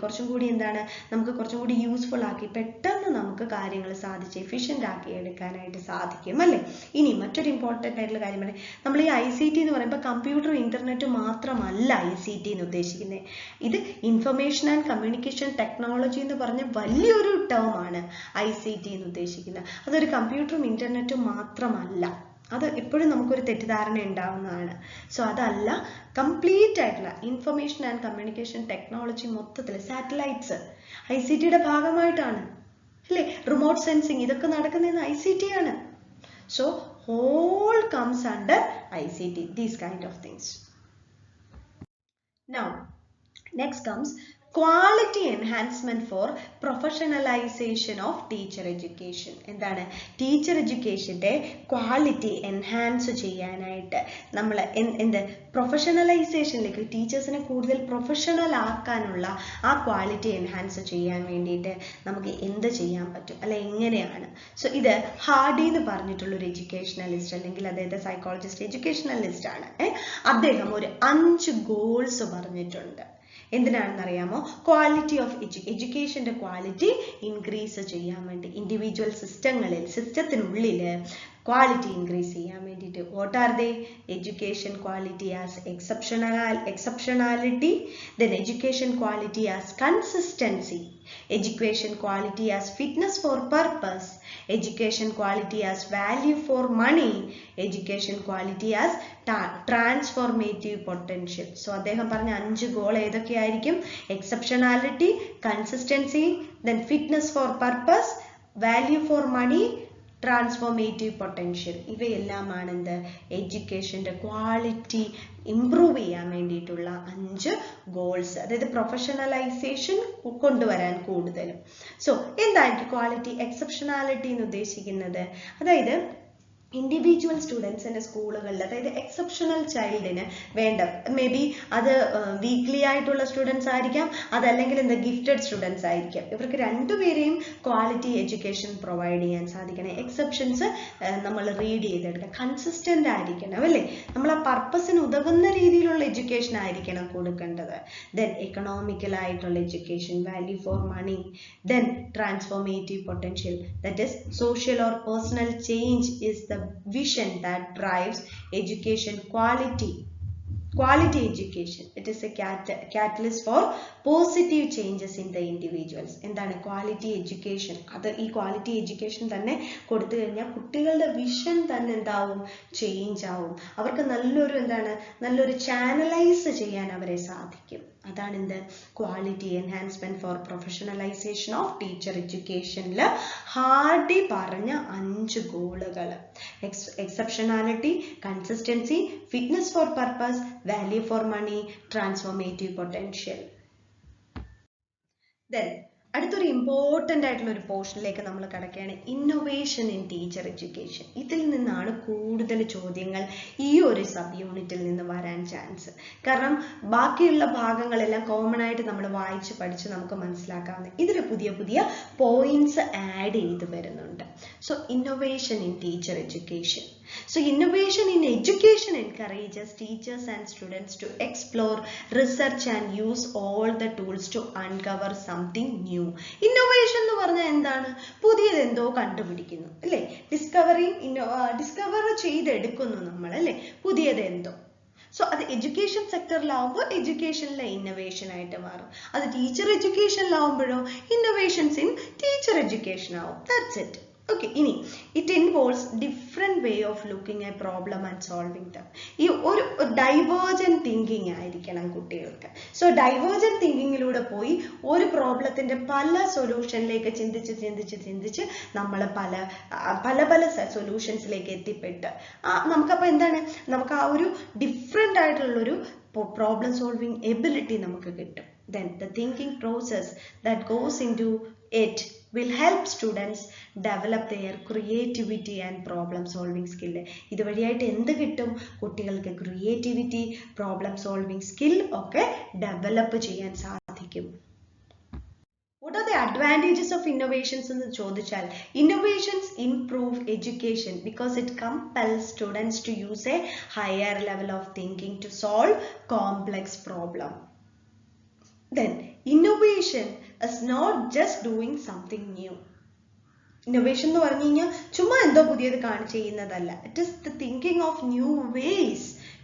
നമുക്ക് കുറച്ചും കൂടി യൂസ്ഫുൾ ആക്കി പെട്ടെന്ന് നമുക്ക് കാര്യങ്ങൾ സാധിച്ച് എഫിഷ്യൻ്റ് ആക്കി എടുക്കാനായിട്ട് സാധിക്കും അല്ലേ. ഇനി മറ്റൊരു ഇമ്പോർട്ടൻ്റ് ആയിട്ടുള്ള കാര്യം പറയാം, നമ്മൾ ഈ ICT എന്ന് പറയുമ്പോൾ കമ്പ്യൂട്ടറും ഇന്റർനെറ്റും മാത്രമല്ല ICT എന്ന് ഉദ്ദേശിക്കുന്നത്. ഇത് ഇൻഫർമേഷൻ ആൻഡ് കമ്മ്യൂണിക്കേഷൻ ടെക്നോളജി എന്ന് പറഞ്ഞ വലിയൊരു ടേം ആണ് ICT എന്ന് ഉദ്ദേശിക്കുന്നത്. അതൊരു കമ്പ്യൂട്ടറും ഇന്റർനെറ്റും മാത്രമല്ല. അത് എപ്പോഴും നമുക്കൊരു തെറ്റിദ്ധാരണ ഉണ്ടാവുന്നതാണ്. സോ അതല്ല, കംപ്ലീറ്റ് ആയിട്ടുള്ള ഇൻഫർമേഷൻ ആൻഡ് കമ്മ്യൂണിക്കേഷൻ ടെക്നോളജി മൊത്തത്തിൽ, സാറ്റലൈറ്റ്സ് ICTയുടെ ഭാഗമായിട്ടാണ് അല്ലേ. റിമോട്ട് സെൻസിങ്, ഇതൊക്കെ നടക്കുന്നത് ICT ആണ്. So all comes under ICT, these kind of things. Now next comes quality enhancement for professionalization of teacher education. എന്താണ്? ടീച്ചർ എഡ്യൂക്കേഷന്റെ ക്വാളിറ്റി എൻഹാൻസ് ചെയ്യാനായിട്ട് നമ്മൾ പ്രൊഫഷണലൈസേഷനിലേക്ക്, ടീച്ചേഴ്സിനെ കൂടുതൽ പ്രൊഫഷണൽ ആക്കാനുള്ള ആ ക്വാളിറ്റി എൻഹാൻസ് ചെയ്യാൻ വേണ്ടിയിട്ട് നമുക്ക് എന്ത് ചെയ്യാൻ പറ്റും അല്ലെ, എങ്ങനെയാണ്? സോ ഇത് ഹാർഡി എന്ന് പറഞ്ഞിട്ടുള്ളൊരു എഡ്യൂക്കേഷണലിസ്റ്റ്, അല്ലെങ്കിൽ അതായത് സൈക്കോളജിസ്റ്റ്, എഡ്യൂക്കേഷണലിസ്റ്റ് ആണ്. അദ്ദേഹം ഒരു 5 ഗോൾസ് പറഞ്ഞിട്ടുണ്ട്. എന്തിനാണെന്ന് അറിയാമോ? ക്വാളിറ്റി ഓഫ് എഡ്യൂക്കേഷന്റെ ക്വാളിറ്റി ഇൻക്രീസ് ചെയ്യാൻ വേണ്ടി, ഇൻഡിവിജ്വൽ സിസ്റ്റത്തിനുള്ളിൽ ക്വാളിറ്റി ഇൻക്രീസ് ചെയ്യാൻ വേണ്ടിയിട്ട്. What are they? Education quality as exceptionality, then education quality as consistency, education quality as fitness for purpose, education quality as value for money, education quality as transformative potential. So അദ്ദേഹം പറഞ്ഞ 5 goal ഏതൊക്കെയായിരിക്കും? exceptionality, consistency, then fitness for purpose, value for money, transformative potential. ഇവയെല്ലാമാണ് എന്ത്? എഡ്യൂക്കേഷൻ്റെ quality improve ചെയ്യാൻ വേണ്ടിയിട്ടുള്ള 5 goals. അതായത് professionalisation കൊണ്ടുവരാൻ കൂടുതലും. സോ എന്തായിരിക്കും ക്വാളിറ്റി? എക്സെപ്ഷനാലിറ്റി എന്ന് ഉദ്ദേശിക്കുന്നത് അതായത് ഇൻഡിവിജ്വൽ സ്റ്റുഡൻസിൻ്റെ സ്കൂളുകളിൽ, അതായത് എക്സെപ്ഷണൽ ചൈൽഡിന് വേണ്ട മേ ബി അത് വീക്ക്ലി ആയിട്ടുള്ള സ്റ്റുഡൻസ് ആയിരിക്കാം, അതല്ലെങ്കിൽ എന്താ ഗിഫ്റ്റഡ് സ്റ്റുഡൻസ് ആയിരിക്കാം. ഇവർക്ക് രണ്ടുപേരെയും ക്വാളിറ്റി എഡ്യൂക്കേഷൻ പ്രൊവൈഡ് ചെയ്യാൻ സാധിക്കണം. എക്സെപ്ഷൻസ് നമ്മൾ റീഡ് ചെയ്തെടുക്കണം, കൺസിസ്റ്റൻ്റ് ആയിരിക്കണം അല്ലേ, നമ്മൾ ആ പർപ്പസിന് ഉതകുന്ന രീതിയിലുള്ള എഡ്യൂക്കേഷൻ ആയിരിക്കണം കൊടുക്കേണ്ടത്. ദെൻ എക്കണോമിക്കൽ ആയിട്ടുള്ള education, value for money, then transformative potential, that is social or personal change is the vision that drives education quality education. It is a catalyst for positive changes in the individuals. എന്താണ് quality education? അത് ഈ quality education തന്നെ കൊടുത്തു കഴിഞ്ഞാൽ കുട്ടികളുടെ vision തന്നെ എന്താവും? Change ആവും. അവർക്ക് നല്ലൊരു ചാനലൈസ് ചെയ്യാൻ അവരെ സാധിക്കും. അതാണ് എന്ത്? Quality enhancement for professionalization of teacher എഡ്യൂക്കേഷനിൽ ഹാർഡി പറഞ്ഞ 5 ഗോളുകൾ: exceptionality, consistency, fitness for purpose, value for money, transformative potential. Then അടുത്തൊരു ഇമ്പോർട്ടൻ്റ് ആയിട്ടുള്ള ഒരു പോർഷനിലേക്ക് നമ്മൾ കടക്കുകയാണ്, ഇന്നൊവേഷൻ ഇൻ ടീച്ചർ എഡ്യൂക്കേഷൻ. ഇതിൽ നിന്നാണ് കൂടുതൽ ചോദ്യങ്ങൾ ഈ ഒരു സബ് യൂണിറ്റിൽ നിന്ന് വരാൻ ചാൻസ്. കാരണം ബാക്കിയുള്ള ഭാഗങ്ങളെല്ലാം കോമൺ ആയിട്ട് നമ്മൾ വായിച്ച് പഠിച്ച് നമുക്ക് മനസ്സിലാക്കാവുന്ന, ഇതിൽ പുതിയ പുതിയ പോയിന്റ്സ് ആഡ് ചെയ്ത് വരുന്നുണ്ട്. So innovation in teacher education. So innovation in education encourages teachers and students to explore, research and use all the tools to uncover something new. Innovation എന്ന് പറഞ്ഞാൽ എന്താണ്? പുതിയതെന്തോ കണ്ടുപിടിക്കുന്നു അല്ലേ, ഡിസ്കവർ ചെയ്തെടുക്കുന്നു നമ്മൾ അല്ലേ, പുതിയതെന്തോ. സോ അത് എഡ്യൂക്കേഷൻ സെക്ടറിലാവുമ്പോൾ എഡ്യൂക്കേഷനിലെ ഇന്നോവേഷൻ ആയിട്ട് മാറും. അത് ടീച്ചർ എഡ്യൂക്കേഷനിലാവുമ്പോഴോ ഇന്നോവേഷൻസ് ഇൻ ടീച്ചർ എഡ്യൂക്കേഷൻ ആവും. That's it. ഓക്കെ, ഇനി it involves different way of looking a problem and solving them. ഈ ഒരു ഡൈവേർജൻറ്റ് തിങ്കിങ് ആയിരിക്കണം കുട്ടികൾക്ക്. സോ ഡൈവേർജൻറ്റ് തിങ്കിങ്ങിലൂടെ പോയി ഒരു പ്രോബ്ലത്തിൻ്റെ പല സൊല്യൂഷനിലേക്ക് ചിന്തിച്ച് നമ്മൾ പല സൊല്യൂഷൻസിലേക്ക് എത്തിപ്പെട്ട് നമുക്കപ്പോൾ എന്താണ്, നമുക്ക് ആ ഒരു ഡിഫറെൻ്റ് ആയിട്ടുള്ളൊരു പ്രോബ്ലം സോൾവിങ് എബിലിറ്റി നമുക്ക് കിട്ടും. Then the thinking process that goes into it will help students develop their creativity and problem solving skill. ഇതുവഴിയായിട്ട് എന്ത് കിട്ടും? കുട്ടികൾക്ക് ക്രിയേറ്റിവിറ്റി, പ്രോബ്ലം സോൾവിങ് സ്കിൽ ഒക്കെ ഡെവലപ്പ് ചെയ്യാൻ സാധിക്കും. What are the advantages of innovations എന്ന് ചോദിച്ചാൽ, innovations improve education because it compels students to use a higher level of thinking to solve complex problem. Then innovation is not just doing something new. Innovation എന്ന് പറഞ്ഞു കഴിഞ്ഞാൽ ചുമ്മാ എന്തോ പുതിയത് ചെയ്യുന്നതല്ല. It is the thinking of new ways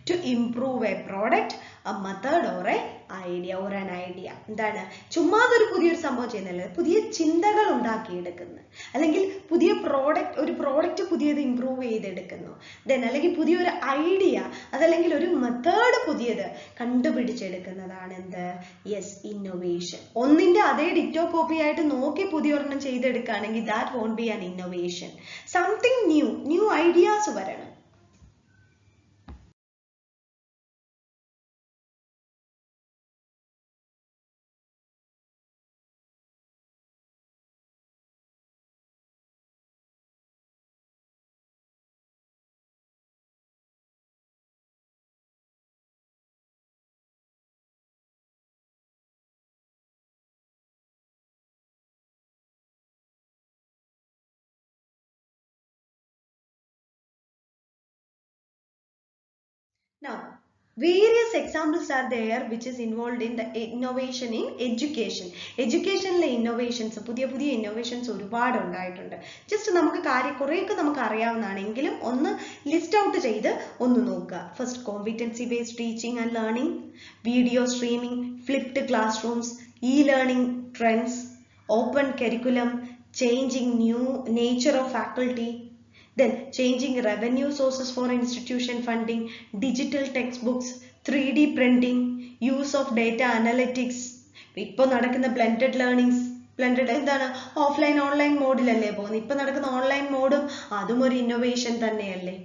to improve a product, a method or a idea or an idea. എന്താണ്, ചുമ്മാ ഒരു പുതിയൊരു സംഭവം ചെയ്യുന്നതല്ല, പുതിയ ചിന്തകൾ ഉണ്ടാക്കിയെടുക്കുന്നു, അല്ലെങ്കിൽ പുതിയ പ്രോഡക്റ്റ് പുതിയത് ഇംപ്രൂവ് ചെയ്തെടുക്കുന്നു, ദെൻ അല്ലെങ്കിൽ പുതിയൊരു ഐഡിയ, അതല്ലെങ്കിൽ ഒരു മെത്തേഡ് പുതിയത് കണ്ടുപിടിച്ചെടുക്കുന്നതാണ് എന്ത്? Yes, innovation. ഒന്നിന്റെ അതേ ഡിറ്റോ കോപ്പി ആയിട്ട് നോക്കി പുതിയൊരെണ്ണം ചെയ്തെടുക്കുകയാണെങ്കിൽ that won't be an innovation. Something new ideas വരണം. Now, Various examples are there which is involved in the innovation in education. Educationലെ innovations, പുതിയ innovations ഒരുപാട് ഉണ്ടായിട്ടുണ്ട്. ജസ്റ്റ് നമുക്ക് കുറേയൊക്കെ നമുക്ക് അറിയാവുന്നതാണെങ്കിലും ഒന്ന് ലിസ്റ്റ് ഔട്ട് ചെയ്ത് ഒന്ന് നോക്കുക. First, competency based teaching and learning, video streaming, flipped classrooms, e-learning trends, open curriculum, changing new nature of faculty, then changing revenue sources for institution funding, digital textbooks, 3D printing, use of data analytics. ഇപ്പോൾ നടക്കുന്ന blended learnings, blended എന്താണ്, offline online മോഡിലല്ലേ പോകുന്നത്. ഇപ്പൊ നടക്കുന്ന online മോഡും അതും ഒരു innovation തന്നെയല്ലേ.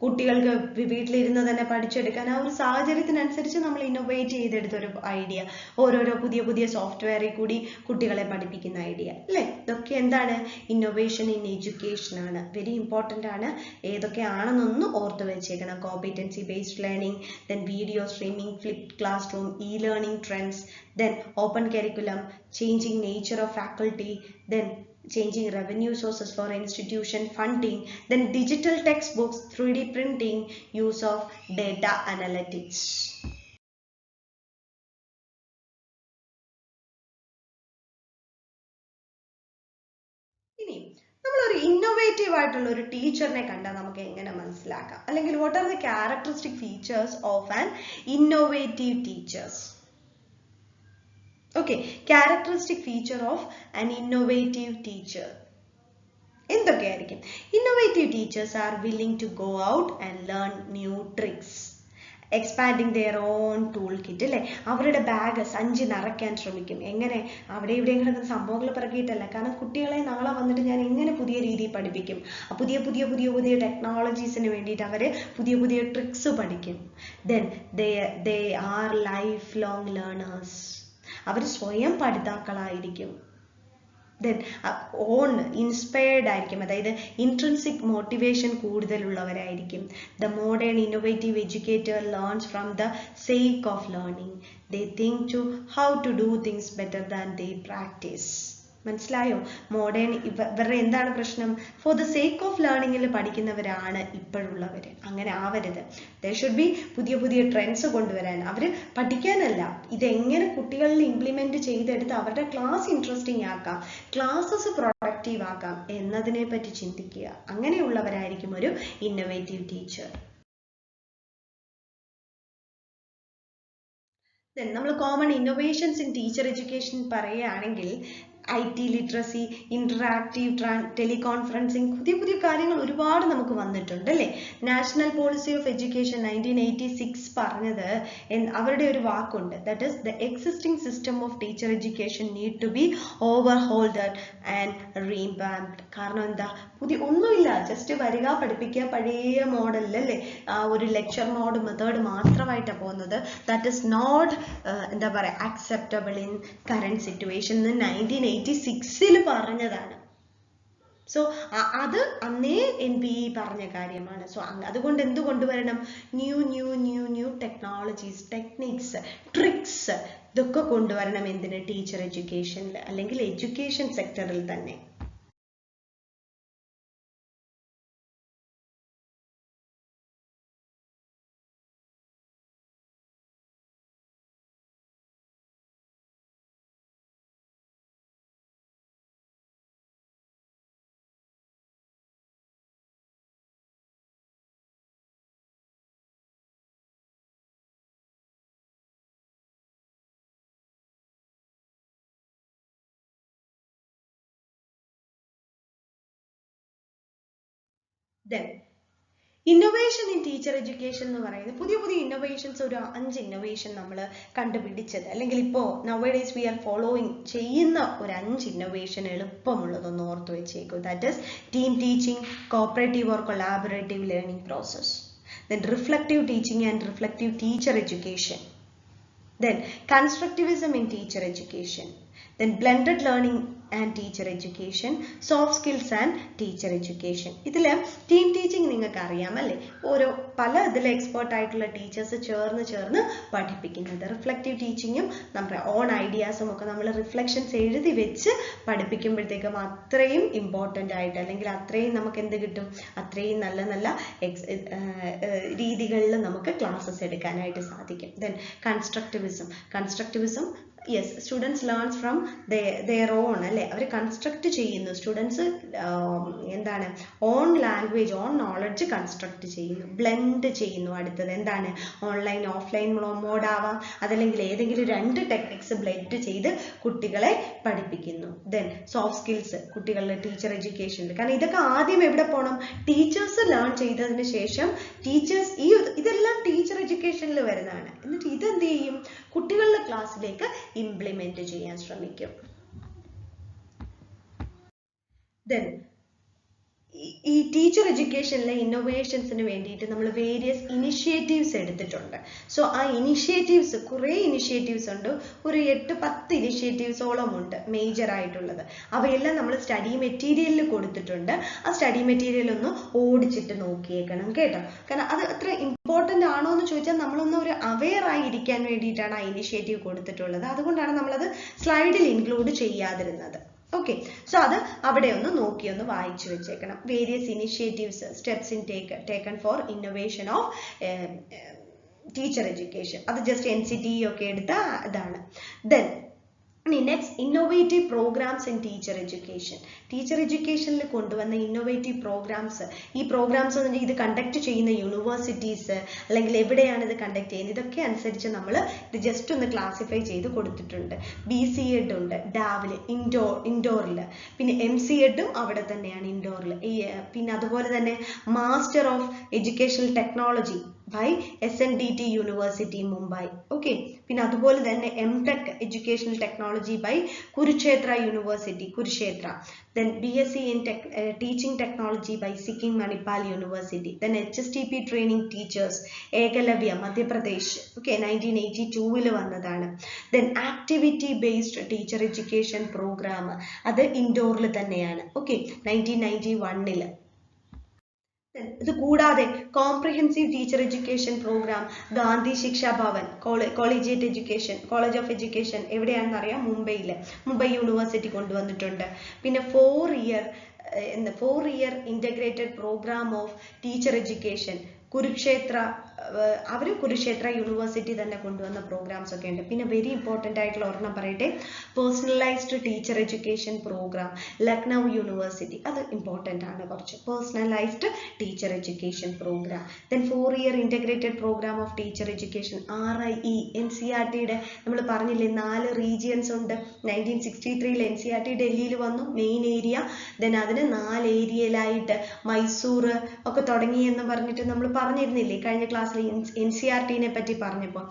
കുട്ടികൾക്ക് വീട്ടിലിരുന്ന് തന്നെ പഠിച്ചെടുക്കാൻ ആ ഒരു സാഹചര്യത്തിനനുസരിച്ച് നമ്മൾ ഇന്നോവേറ്റ് ചെയ്തെടുത്തൊരു ഐഡിയ, ഓരോരോ പുതിയ സോഫ്റ്റ്വെയറിൽ കൂടി കുട്ടികളെ പഠിപ്പിക്കുന്ന ഐഡിയ അല്ലേ. ഇതൊക്കെ എന്താണ്, ഇന്നോവേഷൻ ഇൻ എഡ്യൂക്കേഷൻ ആണ്. വെരി ഇമ്പോർട്ടൻ്റ് ആണ്. ഏതൊക്കെയാണെന്നൊന്ന് ഓർത്ത് വെച്ചേക്കണം. Competency based learning, then video streaming, flipped class room, E learning trends, then open curriculum, changing nature of faculty, then changing revenue sources for institution funding, then digital textbooks, 3D printing, use of data analytics. ഇനി നമ്മളൊരു innovative ആയിട്ടുള്ള ഒരു ടീച്ചറിനെ കണ്ടാൽ നമുക്ക് എങ്ങനെ മനസ്സിലാക്കാം, അല്ലെങ്കിൽ what are the characteristic features of an innovative teachers? Okay, characteristic feature of an innovative teacher. എന്തൊക്കെയായിരിക്കും? Innovative teachers are willing to go out and learn new tricks, expanding their own toolkit അല്ലേ. അവരുടെ bag സഞ്ചി നിറയ്ക്കാൻ ശ്രമിക്കും. എങ്ങനെ? അവിടെ ഇവിടെ കിടക്കുന്ന സംഭവങ്ങൾ പിറകിയിട്ടല്ല. കാരണം കുട്ടികളെ നാളെ വന്നിട്ട് ഞാൻ എങ്ങനെ പുതിയ രീതിയിൽ പഠിപ്പിക്കും, പുതിയ ടെക്നോളജീസിന് വേണ്ടിയിട്ട് അവർ പുതിയ ട്രിക്സ് പഠിക്കും. Then they are lifelong learners. അവർ സ്വയം പഠിതാക്കളായിരിക്കും. ദെൻ ഓൺ ഇൻസ്പയർഡ് ആയിരിക്കും, അതായത് ഇൻട്രിൻസിക് മോട്ടിവേഷൻ കൂടുതലുള്ളവരായിരിക്കും. The modern innovative educator learns from the sake of learning. They think to how to do things better than they practice. മനസ്സിലായോ? Modern ഇവരുടെ എന്താണ് പ്രശ്നം? ഫോർ ദ സേക്ക് ഓഫ് ലേണിംഗിൽ പഠിക്കുന്നവരാണ് ഇപ്പോഴുള്ളവർ. അങ്ങനെ ആവരുത്. ദർ ഷുഡ് ബി പുതിയ ട്രെൻഡ്സ് കൊണ്ടുവരാൻ. അവർ പഠിക്കാനല്ല, ഇതെങ്ങനെ കുട്ടികളിൽ ഇംപ്ലിമെന്റ് ചെയ്തെടുത്ത് അവരുടെ ക്ലാസ് ഇൻട്രസ്റ്റിംഗ് ആക്കാം, ക്ലാസ്സസ് പ്രൊഡക്റ്റീവ് ആക്കാം എന്നതിനെ പറ്റി ചിന്തിക്കുക. അങ്ങനെയുള്ളവരായിരിക്കും ഒരു ഇന്നോവേറ്റീവ് ടീച്ചർ. Then നമ്മൾ common innovations in teacher education പറയുകയാണെങ്കിൽ IT ലിറ്ററസി, ഇന്ററാക്റ്റീവ് ടെലികോൺഫറൻസിങ്, പുതിയ കാര്യങ്ങൾ ഒരുപാട് നമുക്ക് വന്നിട്ടുണ്ട് അല്ലേ. നാഷണൽ പോളിസി ഓഫ് എഡ്യൂക്കേഷൻ 1986 പറഞ്ഞത് അവരുടെ ഒരു വാക്കുണ്ട്, that is the existing system of teacher education need to be overhauled and revamped. കാരണം എന്താ, ഒന്നുമില്ല, ജസ്റ്റ് വരിക പഠിപ്പിക്കുക, പഴയ മോഡലിലല്ലേ, ഒരു ലെക്ചർ മോഡ് മെത്തേഡ് മാത്രമായിട്ടാണ് പോകുന്നത്. ദാറ്റ് ഈസ് നോട്ട് എന്താ പറയുക അക്സെപ്റ്റബിൾ ഇൻ കറന്റ് സിറ്റുവേഷൻ. 1986 പറഞ്ഞതാണ്. സോ അത് അന്നേ NPE പറഞ്ഞ കാര്യമാണ്. സോ അതുകൊണ്ട് എന്ത് കൊണ്ടുവരണം? ന്യൂ ടെക്നോളജീസ്, ടെക്നിക്സ്, ട്രിക്സ് ഇതൊക്കെ കൊണ്ടുവരണം. എന്തിന്? ടീച്ചർ എഡ്യൂക്കേഷനിൽ അല്ലെങ്കിൽ എഡ്യൂക്കേഷൻ സെക്ടറിൽ തന്നെ. Then innovation in teacher education എന്ന് പറയുന്നത് പുതിയ ഇന്നോവേഷൻസ്, ഒരു 5 ഇന്നോവേഷൻ നമ്മൾ കണ്ടുപിടിച്ചത്, അല്ലെങ്കിൽ ഇപ്പോൾ നൗഡേയ്സ് വി ആർ ഫോളോയിങ് ചെയ്യുന്ന ഒരു 5 ഇന്നോവേഷൻ എളുപ്പമുള്ളതൊന്ന് ഓർത്ത് വെച്ചേക്കും. That is team teaching, cooperative or collaborative learning process, then reflective teaching and reflective teacher education, then constructivism in teacher education, Then blended learning and teacher education, soft skills and teacher education. ഇതിൽ team teaching നിങ്ങൾക്ക് അറിയാമല്ലേ, ഓരോ പല ഇതിൽ expert ആയിട്ടുള്ള teachers ചേർന്ന് പഠിപ്പിക്കുന്നത്. Reflective ടീച്ചിങ്ങും നമ്മുടെ on ഐഡിയാസും ഒക്കെ നമ്മൾ റിഫ്ലക്ഷൻസ് എഴുതി വെച്ച് പഠിപ്പിക്കുമ്പോഴത്തേക്കും അത്രയും ഇമ്പോർട്ടൻ്റ് ആയിട്ട്, അല്ലെങ്കിൽ അത്രയും നമുക്ക് എന്ത് കിട്ടും, അത്രയും നല്ല രീതികളിൽ നമുക്ക് ക്ലാസ്സസ് എടുക്കാനായിട്ട് സാധിക്കും. Then constructivism yes, students learns from their own അല്ലേ, അവർ കൺസ്ട്രക്ട് ചെയ്യുന്നു. സ്റ്റുഡൻസ് എന്താണ് on language on knowledge construct ചെയ്യുന്നു, ബ്ലെൻഡ് ചെയ്യുന്നു. അടുത്തത് എന്താണ്, ഓൺലൈൻ ഓഫ്ലൈൻ മോഡാവാം, അതല്ലെങ്കിൽ ഏതെങ്കിലും 2 ടെക്നിക്സ് ബ്ലെൻഡ് ചെയ്ത് കുട്ടികളെ പഠിപ്പിക്കുന്നു. ദെൻ സോഫ്റ്റ് സ്കിൽസ് കുട്ടികളുടെ ടീച്ചർ എഡ്യൂക്കേഷനിൽ, കാരണം ഇതൊക്കെ ആദ്യം എവിടെ പോകണം, ടീച്ചേഴ്സ് ലേൺ ചെയ്തതിന് ശേഷം ടീച്ചേഴ്സ് ഇതെല്ലാം ടീച്ചർ എഡ്യൂക്കേഷനിൽ വരുന്നതാണ്. എന്നിട്ട് ഇതെന്ത് ചെയ്യും, കുട്ടികളുടെ ക്ലാസ്സിലേക്ക് ഇംപ്ലിമെന്റ് ചെയ്യാൻ ശ്രമിക്കും. Then ഈ ടീച്ചർ എഡ്യൂക്കേഷനിലെ ഇന്നോവേഷൻസിന് വേണ്ടിയിട്ട് നമ്മൾ വേരിയസ് ഇനിഷ്യേറ്റീവ്സ് എടുത്തിട്ടുണ്ട്. സോ ആ ഇനിഷ്യേറ്റീവ്സ്, കുറേ ഇനിഷ്യേറ്റീവ്സ് ഉണ്ട്, ഒരു 8-10 ഇനിഷ്യേറ്റീവ്സോളം ഉണ്ട് മേജർ ആയിട്ടുള്ളത്. അവയെല്ലാം നമ്മൾ സ്റ്റഡി മെറ്റീരിയലിൽ കൊടുത്തിട്ടുണ്ട്. ആ സ്റ്റഡി മെറ്റീരിയൽ ഒന്ന് ഓടിച്ചിട്ട് നോക്കിയേക്കണം കേട്ടോ. കാരണം അത് അത്ര ഇമ്പോർട്ടൻ്റ് ആണോ എന്ന് ചോദിച്ചാൽ നമ്മളൊന്ന് ഒരു അവെയർ ആയിരിക്കാൻ വേണ്ടിയിട്ടാണ് ആ ഇനിഷ്യേറ്റീവ് കൊടുത്തിട്ടുള്ളത്. അതുകൊണ്ടാണ് നമ്മളത് സ്ലൈഡിൽ ഇൻക്ലൂഡ് ചെയ്യാതിരുന്നത്. ഓക്കെ, സോ അത് അവിടെ ഒന്ന് നോക്കി ഒന്ന് വായിച്ചു വെച്ചേക്കണം. Various initiatives, steps in taken for innovation of teacher education. അത് ജസ്റ്റ് NCTE ഒക്കെ എടുത്ത ഇതാണ്. Then next, innovative programs in teacher education. Teacher എഡ്യൂക്കേഷനിൽ കൊണ്ടുവന്ന ഇന്നോവേറ്റീവ് പ്രോഗ്രാംസ്, ഈ പ്രോഗ്രാംസ് എന്ന് പറഞ്ഞാൽ ഇത് കണ്ടക്ട് ചെയ്യുന്ന യൂണിവേഴ്സിറ്റീസ് അല്ലെങ്കിൽ എവിടെയാണ് ഇത് കണ്ടക്ട് ചെയ്യുന്നത്, ഇതൊക്കെ അനുസരിച്ച് നമ്മൾ ഇത് ജസ്റ്റ് ഒന്ന് ക്ലാസിഫൈ ചെയ്ത് കൊടുത്തിട്ടുണ്ട്. BCEd ഉണ്ട് DAVL ഇൻഡോറിൽ, പിന്നെ MCEd അവിടെ തന്നെയാണ് ഇൻഡോറിൽ. പിന്നെ അതുപോലെ തന്നെ master of educational technology by SNDT University Mumbai. Okay, പിന്നെ അതുപോലെ തന്നെ MTech Educational Technology by Kurukshetra University, Kurukshetra. Then BSc in Teaching Technology by Sikkim Manipal University. Then HSTP Training Teachers, Ekalavya, Madhya Pradesh. Okay, 1982 വന്നതാണ്. Then Activity Based Teacher Education Program, അത് ഇൻഡോറിൽ തന്നെയാണ്. Okay, 1991. ഇത് കൂടാതെ comprehensive teacher education program Gandhi Shiksha Bhavan collegiate education, college of education എവിടെയാണെന്ന് അറിയാം, Mumbai university കൊണ്ടുവന്നിട്ടുണ്ട്. പിന്നെ 4 year integrated program of teacher education Kurukshetra university തന്നെ കൊണ്ടുവന്ന പ്രോഗ്രാംസ് ഒക്കെ ഉണ്ട്. പിന്നെ വെരി ഇമ്പോർട്ടൻ്റ് ആയിട്ടുള്ള ഒരെണ്ണം പറയട്ടെ, personalised teacher education program Lucknow university. അത് ഇമ്പോർട്ടൻ്റ് ആണ് കുറച്ച്, personalised teacher education program. Then 4 year integrated program of teacher education RIE. NCERTയുടെ നമ്മൾ പറഞ്ഞില്ലേ 4 റീജിയൻസ് ഉണ്ട്. 1963 NCERT ഡൽഹിയിൽ വന്നു, മെയിൻ ഏരിയ. ദെൻ അതിന് 4 ഏരിയയിലായിട്ട് മൈസൂർ ഒക്കെ തുടങ്ങിയെന്ന് പറഞ്ഞിട്ട് നമ്മൾ പറഞ്ഞിരുന്നില്ലേ കഴിഞ്ഞ ക്ലാസ്സിൽ NCERTനെ പറ്റി പറഞ്ഞപ്പോൾ.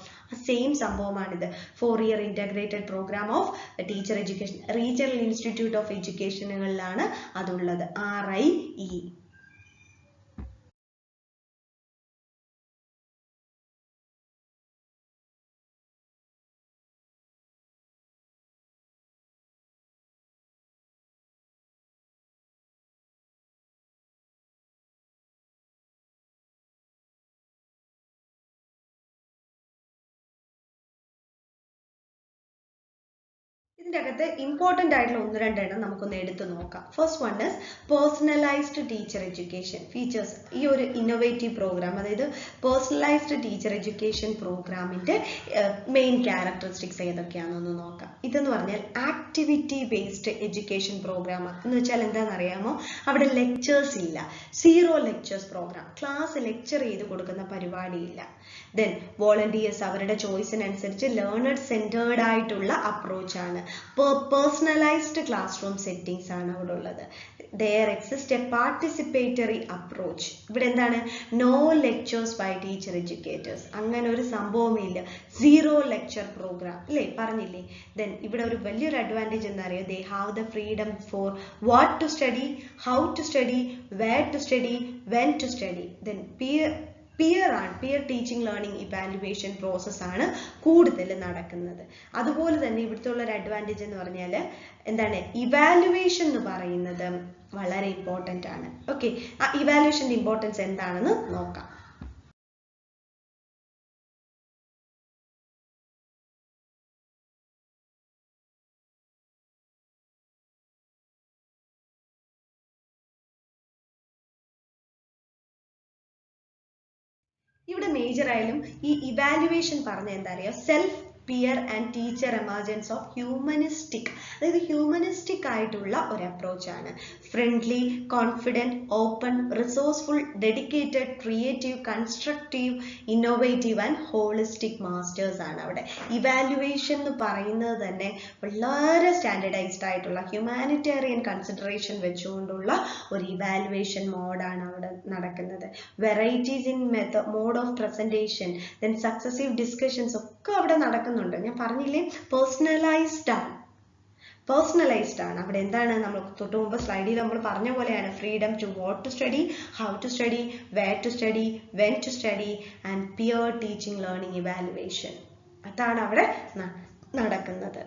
സെയിം സംഭവമാണിത്. 4 year integrated program of teacher education, regional institute of എഡ്യൂക്കേഷനുകളിലാണ് അതുള്ളത്, RIE. ഇതിൻ്റെ അകത്ത് ഇമ്പോർട്ടൻ്റ് ആയിട്ടുള്ള 1-2 എണ്ണം നമുക്കൊന്ന് എടുത്തു നോക്കാം. First one is personalised teacher education features. ഈ ഒരു ഇന്നോവേറ്റീവ് പ്രോഗ്രാം, അതായത് പേഴ്സണലൈസ്ഡ് ടീച്ചർ എഡ്യൂക്കേഷൻ പ്രോഗ്രാമിൻ്റെ മെയിൻ ക്യാരക്ടറിസ്റ്റിക്സ് ഏതൊക്കെയാണെന്നൊന്ന് നോക്കാം. ഇതെന്ന് പറഞ്ഞാൽ ആക്ടിവിറ്റി ബേസ്ഡ് എഡ്യൂക്കേഷൻ പ്രോഗ്രാം എന്ന് വെച്ചാൽ എന്താണെന്നറിയാമോ, അവിടെ ലെക്ചേഴ്സ് ഇല്ല, 0 ലെക്ചേഴ്സ് പ്രോഗ്രാം, ക്ലാസ് ലെക്ചർ ചെയ്ത് കൊടുക്കുന്ന പരിപാടിയില്ല. ദെൻ വോളണ്ടിയേഴ്സ് അവരുടെ ചോയ്സിനനുസരിച്ച് ലേണേഴ്സ് സെൻറ്റേർഡ് ആയിട്ടുള്ള അപ്രോച്ചാണ്, പേഴ്സണലൈസ്ഡ് ക്ലാസ് റൂം സെറ്റിംഗ്സ് ആണ് അവിടെ ഉള്ളത്. There exists a participatory approach. ഇവിടെ എന്താണ്, no lectures by teacher educators, അങ്ങനെ ഒരു സംഭവമേ ഇല്ല, 0 ലെക്ചർ പ്രോഗ്രാം അല്ലേ, പറഞ്ഞില്ലേ. ദെൻ ഇവിടെ ഒരു വലിയൊരു അഡ്വാൻറ്റേജ് എന്താ അറിയോ, they have the freedom for what to study, how to study, where to study, when to study. Then peer peer teaching learning evaluation പ്രോസസ്സാണ് കൂടുതൽ നടക്കുന്നത്. അതുപോലെ തന്നെ ഇവിടുത്തെ ഉള്ള ഒരു അഡ്വാൻറ്റേജ് എന്ന് പറഞ്ഞാൽ എന്താണ്, ഇവാലുവേഷൻ എന്ന് പറയുന്നത് വളരെ ഇമ്പോർട്ടൻ്റ് ആണ്. ഓക്കെ, ആ ഇവാലുവേഷൻ്റെ ഇമ്പോർട്ടൻസ് എന്താണെന്ന് നോക്കാം. ഇവിടെ മേജർ ആയാലും ഈ ഇവാലുവേഷൻ പറഞ്ഞ എന്താ അറിയാം, self peer and teacher emergence of humanistic, അതായത് ഹ്യൂമനിസ്റ്റിക് ആയിട്ടുള്ള ഒരു അപ്രോച്ചാണ്. Friendly, confident, open, resourceful, dedicated, creative, constructive, innovative and holistic masters ആണ് അവിടെ. ഇവാലുവേഷൻ എന്ന് പറയുന്നത് തന്നെ വളരെ സ്റ്റാൻഡർഡൈസ്ഡ് ആയിട്ടുള്ള ഹ്യൂമാനിറ്റേറിയൻ കൺസിഡറേഷൻ വെച്ചുകൊണ്ടുള്ള ഒരു ഇവാലുവേഷൻ മോഡാണ് അവിടെ നടക്കുന്നത്. Varieties in mode of presentation, then successive discussions ഒക്കെ അവിടെ നടക്കുന്നുണ്ട്. ഞാൻ പറഞ്ഞില്ലേ, പേഴ്സണലൈസ്ഡ് ആണ്. അവിടെ എന്താണ്, നമ്മൾ തൊട്ട് മുമ്പ് സ്ലൈഡിൽ നമ്മൾ പറഞ്ഞ പോലെയാണ് freedom to what to study, how to study, where to study, when to study and peer teaching learning evaluation. അതാണ് അവിടെ നടക്കുന്നത്.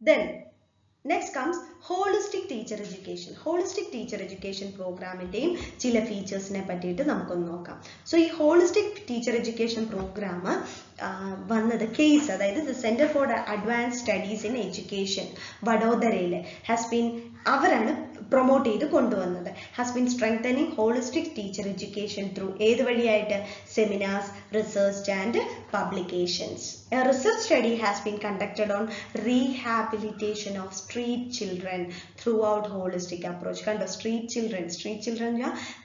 Then next comes holistic teacher education. Holistic teacher education പ്രോഗ്രാമിൻ്റെയും ചില ഫീച്ചേഴ്സിനെ പറ്റിയിട്ട് നമുക്കൊന്ന് നോക്കാം. സോ ഈ ഹോളിസ്റ്റിക് ടീച്ചർ എഡ്യൂക്കേഷൻ പ്രോഗ്രാം വന്നത് CASE, അതായത് the centre for advance studies in education വഡോദരയിൽ അവരാണ് പ്രൊമോട്ട് ചെയ്ത് കൊണ്ടുവന്നത്. Has been strengthening holistic teacher education through ഏത് വഴിയായിട്ട്, seminars, research and publications. A research study has been conducted on rehabilitation of street children throughout holistic approach. കണ്ടോ, street children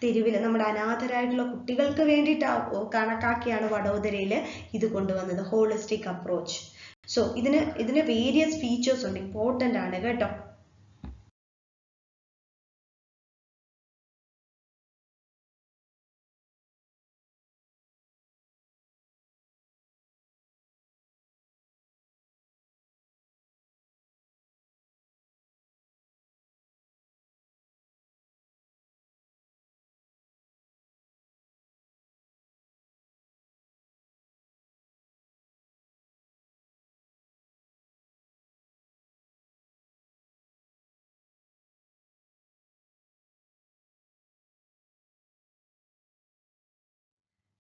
തെരുവിൽ നമ്മുടെ അനാഥരായിട്ടുള്ള കുട്ടികൾക്ക് വേണ്ടിയിട്ട് കണക്കാക്കിയാണ് വഡോദരയിൽ ഇത് കൊണ്ടുവന്നത്, ഹോളിസ്റ്റിക് അപ്രോച്ച്. സോ ഇതിന് വേരിയസ് ഫീച്ചേഴ്സ് ഉണ്ട്, ഇമ്പോർട്ടൻ്റ് ആണ് കേട്ടോ.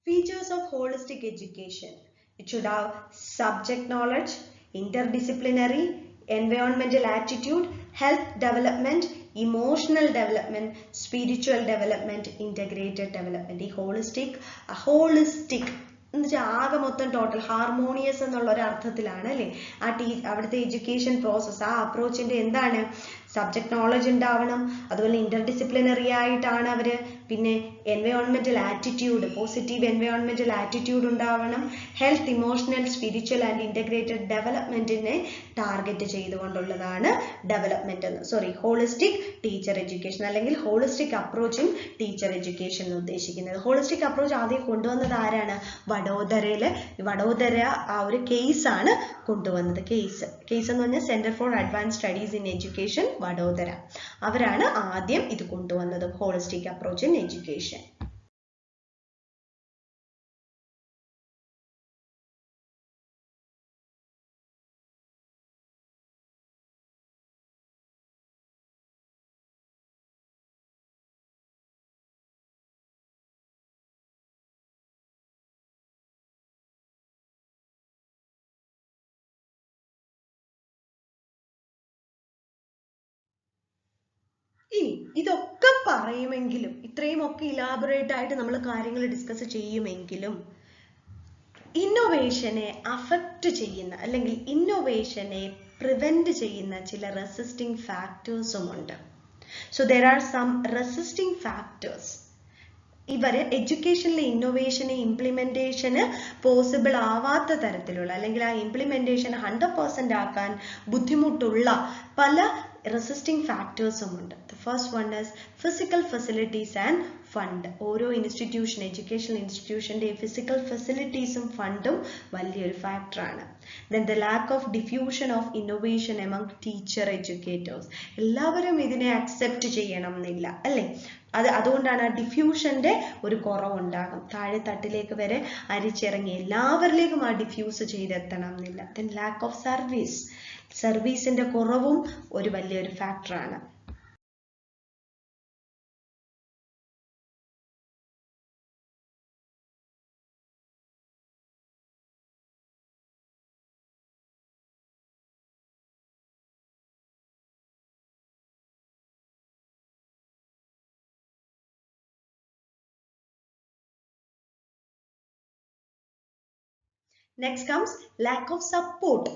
Features of holistic education. It should have subject knowledge, interdisciplinary, environmental attitude, health development, emotional development, spiritual development, integrated development. ഈ holistic എന്ന് വെച്ചാൽ ആകെ മൊത്തം ടോട്ടൽ ഹാർമോണിയസ് എന്നുള്ള ഒരു അർത്ഥത്തിലാണ് അല്ലേ അവിടുത്തെ എഡ്യൂക്കേഷൻ പ്രോസസ്സ്. ആ അപ്രോച്ചിന്റെ എന്താണ്, സബ്ജക്ട് നോളജ് ഉണ്ടാവണം, അതുപോലെ ഇന്റർഡിസിപ്ലിനറി ആയിട്ടാണ് അവർ, പിന്നെ എൻവയോൺമെന്റൽ ആറ്റിറ്റ്യൂഡ്, പോസിറ്റീവ് എൻവയോൺമെന്റൽ ആറ്റിറ്റ്യൂഡ് ഉണ്ടാവണം, health, emotional, spiritual and integrated ഡെവലപ്മെന്റിനെ target ചെയ്തുകൊണ്ടുള്ളതാണ് holistic teacher education അല്ലെങ്കിൽ holistic approach in teacher education എന്ന് ഉദ്ദേശിക്കുന്നത്. ഹോളിസ്റ്റിക് അപ്രോച്ച് ആദ്യം കൊണ്ടുവന്നത് ആരാണ്, വഡോദര ആ ഒരു കേസാണ് കൊണ്ടുവന്നത്. കേസ് എന്ന് പറഞ്ഞാൽ centre for advance studies in education Vadodara, അവരാണ് ആദ്യം ഇത് കൊണ്ടുവന്നത്, ഹോളിസ്റ്റിക് അപ്രോച്ച് ഇൻ എഡ്യൂക്കേഷൻ. ഇനി ഇതൊക്കെ പറയുമെങ്കിലും, ഇത്രയും ഒക്കെ ഇലാബറേറ്റ് ആയിട്ട് നമ്മൾ കാര്യങ്ങൾ ഡിസ്കസ് ചെയ്യുമെങ്കിലും, ഇന്നോവേഷനെ അഫക്റ്റ് ചെയ്യുന്ന അല്ലെങ്കിൽ ഇന്നോവേഷനെ പ്രിവെന്റ് ചെയ്യുന്ന ചില റെസിസ്റ്റിംഗ് ഫാക്ടേഴ്സും ഉണ്ട്. So there are some resisting factors. ഇവര് എഡ്യൂക്കേഷനിലെ ഇന്നോവേഷന് ഇംപ്ലിമെന്റേഷന് പോസിബിൾ ആവാത്ത തരത്തിലുള്ള അല്ലെങ്കിൽ ആ ഇംപ്ലിമെന്റേഷൻ 100% ആക്കാൻ ബുദ്ധിമുട്ടുള്ള പല റെസിസ്റ്റിംഗ് ഫാക്ടേഴ്സും ഉണ്ട്. The first one is physical facilities and fund. ഓരോ ഇൻസ്റ്റിറ്റ്യൂഷൻ എഡ്യൂക്കേഷണൽ ഇൻസ്റ്റിറ്റ്യൂഷന്റെ ഫിസിക്കൽ ഫെസിലിറ്റീസും ഫണ്ടും വലിയൊരു ഫാക്ടറാണ്. Then the lack of diffusion of innovation among teacher educators. എല്ലാവരും ഇതിനെ അക്സെപ്റ്റ് ചെയ്യണം എന്നില്ല അല്ലേ? അതുകൊണ്ടാണ് ആ ഡിഫ്യൂഷന്റെ ഒരു കുറവുണ്ടാകും. താഴെ തട്ടിലേക്ക് വരെ അരിച്ചിറങ്ങി എല്ലാവരിലേക്കും ആ ഡിഫ്യൂസ് ചെയ്തെത്തണം എന്നില്ല. Then lack of service. സർവീസിന്റെ കുറവും ഒരു വലിയൊരു ഫാക്ടറാണ്. Next comes lack of support.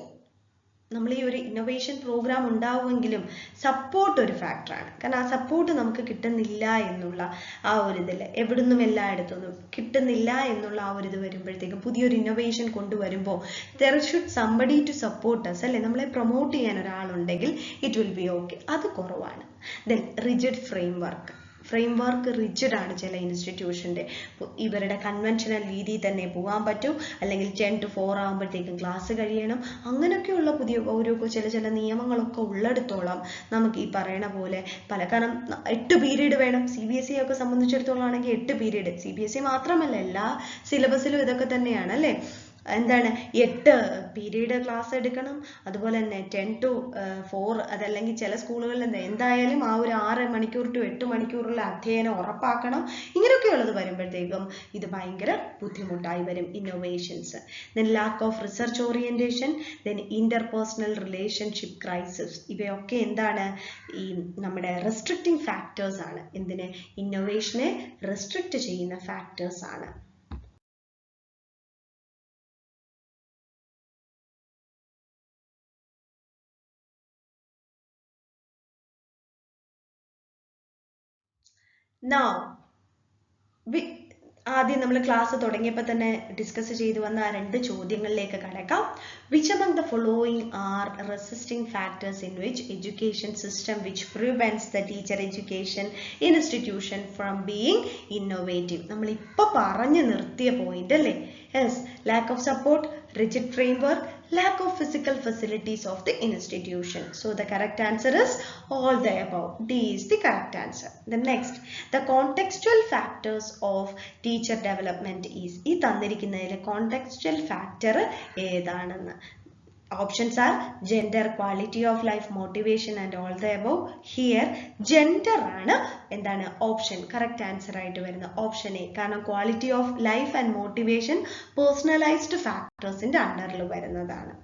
നമ്മൾ ഈ ഒരു ഇന്നോവേഷൻ പ്രോഗ്രാം ഉണ്ടാവുമെങ്കിലും സപ്പോർട്ട് ഒരു ഫാക്ടറാണ്. കാരണം ആ സപ്പോർട്ട് നമുക്ക് കിട്ടുന്നില്ല എന്നുള്ള ആ ഒരു ഇതിൽ എവിടുന്നും എല്ലായിടത്തുനിന്നും കിട്ടുന്നില്ല എന്നുള്ള ആ ഒരു ഇത് വരുമ്പോഴത്തേക്കും പുതിയൊരു ഇന്നോവേഷൻ കൊണ്ടുവരുമ്പോൾ there should somebody to support us അല്ലേ? നമ്മളെ പ്രൊമോട്ട് ചെയ്യാൻ ഒരാളുണ്ടെങ്കിൽ it will be okay. അത് കുറവാണ്. Then rigid framework. Framework rigid ആണ് ചില ഇൻസ്റ്റിറ്റ്യൂഷന്റെ. ഇവരുടെ കൺവെൻഷണൽ രീതിയിൽ തന്നെ പോകാൻ പറ്റും, അല്ലെങ്കിൽ 10 to 4 ആകുമ്പോഴത്തേക്കും ക്ലാസ് കഴിയണം, അങ്ങനെയൊക്കെയുള്ള പുതിയ ഓരോ ചില നിയമങ്ങളൊക്കെ ഉള്ളിടത്തോളം നമുക്ക് ഈ പറയണ പോലെ കാരണം 8 പീരീഡ് വേണം. CBSE ഒക്കെ സംബന്ധിച്ചിടത്തോളം ആണെങ്കിൽ 8 പീരീഡ്. CBSE മാത്രമല്ല എല്ലാ സിലബസിലും ഇതൊക്കെ തന്നെയാണ് അല്ലേ? എന്താണ് 8 പീരീഡ് ക്ലാസ് എടുക്കണം. അതുപോലെ തന്നെ 10 to 4 അതല്ലെങ്കിൽ ചില സ്കൂളുകളിൽ എന്തായാലും ആ ഒരു 6 മണിക്കൂർ to 8 മണിക്കൂറുള്ള അധ്യയനം ഉറപ്പാക്കണം. ഇങ്ങനെയൊക്കെയുള്ളത് വരുമ്പോഴത്തേക്കും ഇത് ഭയങ്കര ബുദ്ധിമുട്ടായി വരും innovations. Then lack of research orientation, then interpersonal relationship crisis. ഇവയൊക്കെ എന്താണ്? ഈ നമ്മുടെ റെസ്ട്രിക്റ്റിംഗ് ഫാക്ടേഴ്സ് ആണ്. എന്തിനെ? ഇന്നോവേഷനെ റെസ്ട്രിക്റ്റ് ചെയ്യുന്ന ഫാക്ടേഴ്സ് ആണ്. Now, ആദ്യം നമ്മൾ ക്ലാസ് തുടങ്ങിയപ്പോൾ തന്നെ ഡിസ്കസ് ചെയ്തു വന്ന ആ 2 ചോദ്യങ്ങളിലേക്ക് കടക്കാം. Which among the following are resisting factors in which education system which prevents the teacher education institution from being innovative? നമ്മൾ ഇപ്പോൾ പറഞ്ഞു നിർത്തിയ പോയിന്റ് അല്ലേ? Yes, lack of support, rigid framework, lack of physical facilities of the institution. So the correct answer is all the above. D is the correct answer. The next, the contextual factors of teacher development is. ഈ തന്നിരിക്കുന്നതിലെ contextual factor ഏതാണെന്ന്. Options are gender, quality of life, motivation and all the above. Here gender ആണ് എന്താണ് option correct answer ആയിട്ട് വരുന്ന option A. കാരണം quality of life and motivation personalized ഫാക്ടേഴ്സിന്റെ അണ്ടറിൽ വരുന്നതാണ്.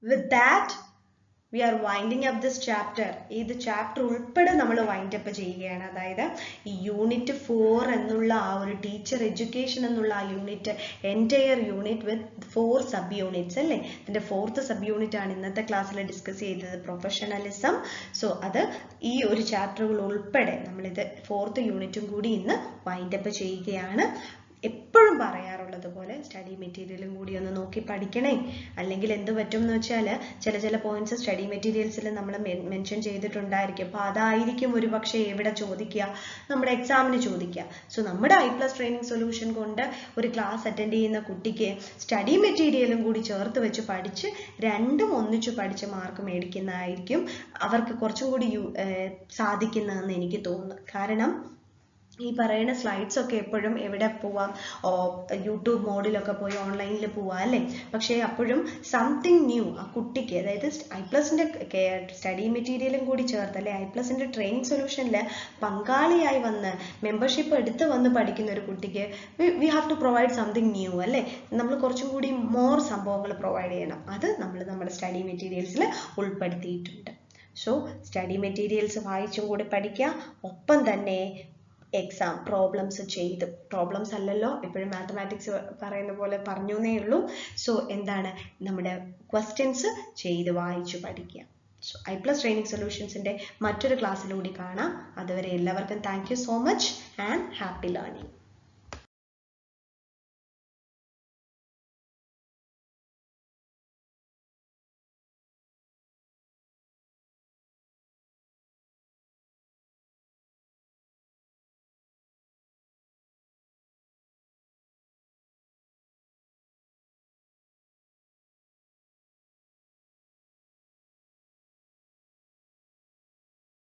With that, we are winding up this chapter. ഇത് chapter ഉൾപ്പെടെ നമ്മൾ വൈൻഡ് അപ്പ് ചെയ്യുകയാണ്. അതായത് ഈ യൂണിറ്റ് 4 എന്നുള്ള ആ ഒരു ടീച്ചർ എഡ്യൂക്കേഷൻ എന്നുള്ള ആ unit entire unit with 4 sub units അല്ലേ? ഇതിന്റെ 4th സബ് യൂണിറ്റ് ആണ് ഇന്നത്തെ ക്ലാസ്സിൽ ഡിസ്കസ് ചെയ്തത്, പ്രൊഫഷണലിസം. സോ അത് ഈ ഒരു ചാപ്റ്ററുകൾ ഉൾപ്പെടെ നമ്മളിത് 4th യൂണിറ്റും കൂടി ഇന്ന് വൈൻഡ് അപ്പ് ചെയ്യുകയാണ്. എപ്പോഴും പറയാറുള്ളത് പോലെ സ്റ്റഡി മെറ്റീരിയലും കൂടി ഒന്ന് നോക്കി പഠിക്കണേ. അല്ലെങ്കിൽ എന്ത് പറ്റും എന്ന് വെച്ചാൽ ചില പോയിന്റ്സ് സ്റ്റഡി മെറ്റീരിയൽസിൽ നമ്മൾ മെൻഷൻ ചെയ്തിട്ടുണ്ടായിരിക്കും. അപ്പോൾ അതായിരിക്കും ഒരു പക്ഷേ എവിടെ ചോദിക്കുക, നമ്മുടെ എക്സാമിന് ചോദിക്കുക. സോ നമ്മുടെ I+ ട്രെയിനിങ് സൊല്യൂഷൻ കൊണ്ട് ഒരു ക്ലാസ് അറ്റൻഡ് ചെയ്യുന്ന കുട്ടിക്ക് സ്റ്റഡി മെറ്റീരിയലും കൂടി ചേർത്ത് വെച്ച് പഠിച്ച് രണ്ടും ഒന്നിച്ച് പഠിച്ച് മാർക്ക് മേടിക്കുന്നതായിരിക്കും അവർക്ക് കുറച്ചും കൂടി സാധിക്കുന്നതെന്ന് എനിക്ക് തോന്നുന്നു. കാരണം ഈ പറയുന്ന സ്ലൈഡ്സ് ഒക്കെ എപ്പോഴും എവിടെ പോവാം, യൂട്യൂബ് മോഡിലൊക്കെ പോയി ഓൺലൈനിൽ പോവാം അല്ലേ. പക്ഷേ അപ്പോഴും സംതിങ് ന്യൂ ആ കുട്ടിക്ക്, അതായത് ഐപ്ലസിൻ്റെ സ്റ്റഡി മെറ്റീരിയലും കൂടി ചേർത്ത് അല്ലെ ഐപ്ലസിൻ്റെ ട്രെയിനിങ് സൊല്യൂഷനിൽ പങ്കാളിയായി വന്ന് മെമ്പർഷിപ്പ് എടുത്ത് വന്ന് പഠിക്കുന്ന ഒരു കുട്ടിക്ക് we have to provide something new അല്ലേ. നമ്മൾ കുറച്ചും കൂടി മോർ സംഭവങ്ങൾ പ്രൊവൈഡ് ചെയ്യണം. അത് നമ്മൾ നമ്മുടെ സ്റ്റഡി മെറ്റീരിയൽസിൽ ഉൾപ്പെടുത്തിയിട്ടുണ്ട്. സോ സ്റ്റഡി മെറ്റീരിയൽസ് വായിച്ചും കൂടി പഠിക്കുക, ഒപ്പം തന്നെ എക്സാം പ്രോബ്ലംസ് ചെയ്ത്, പ്രോബ്ലംസ് അല്ലല്ലോ എപ്പോഴും മാത്തമാറ്റിക്സ് പറയുന്ന പോലെ പറഞ്ഞു എന്നേ ഉള്ളൂ. സോ എന്താണ്, നമ്മുടെ ക്വസ്റ്റ്യൻസ് ചെയ്ത് വായിച്ചു പഠിക്കുക. സോ ഐപ്ലസ് ട്രെയിനിങ് സൊല്യൂഷൻസിൻ്റെ മറ്റൊരു ക്ലാസ്സിലൂടെ കാണാം. അതുവരെ എല്ലാവർക്കും thank you so much and happy learning.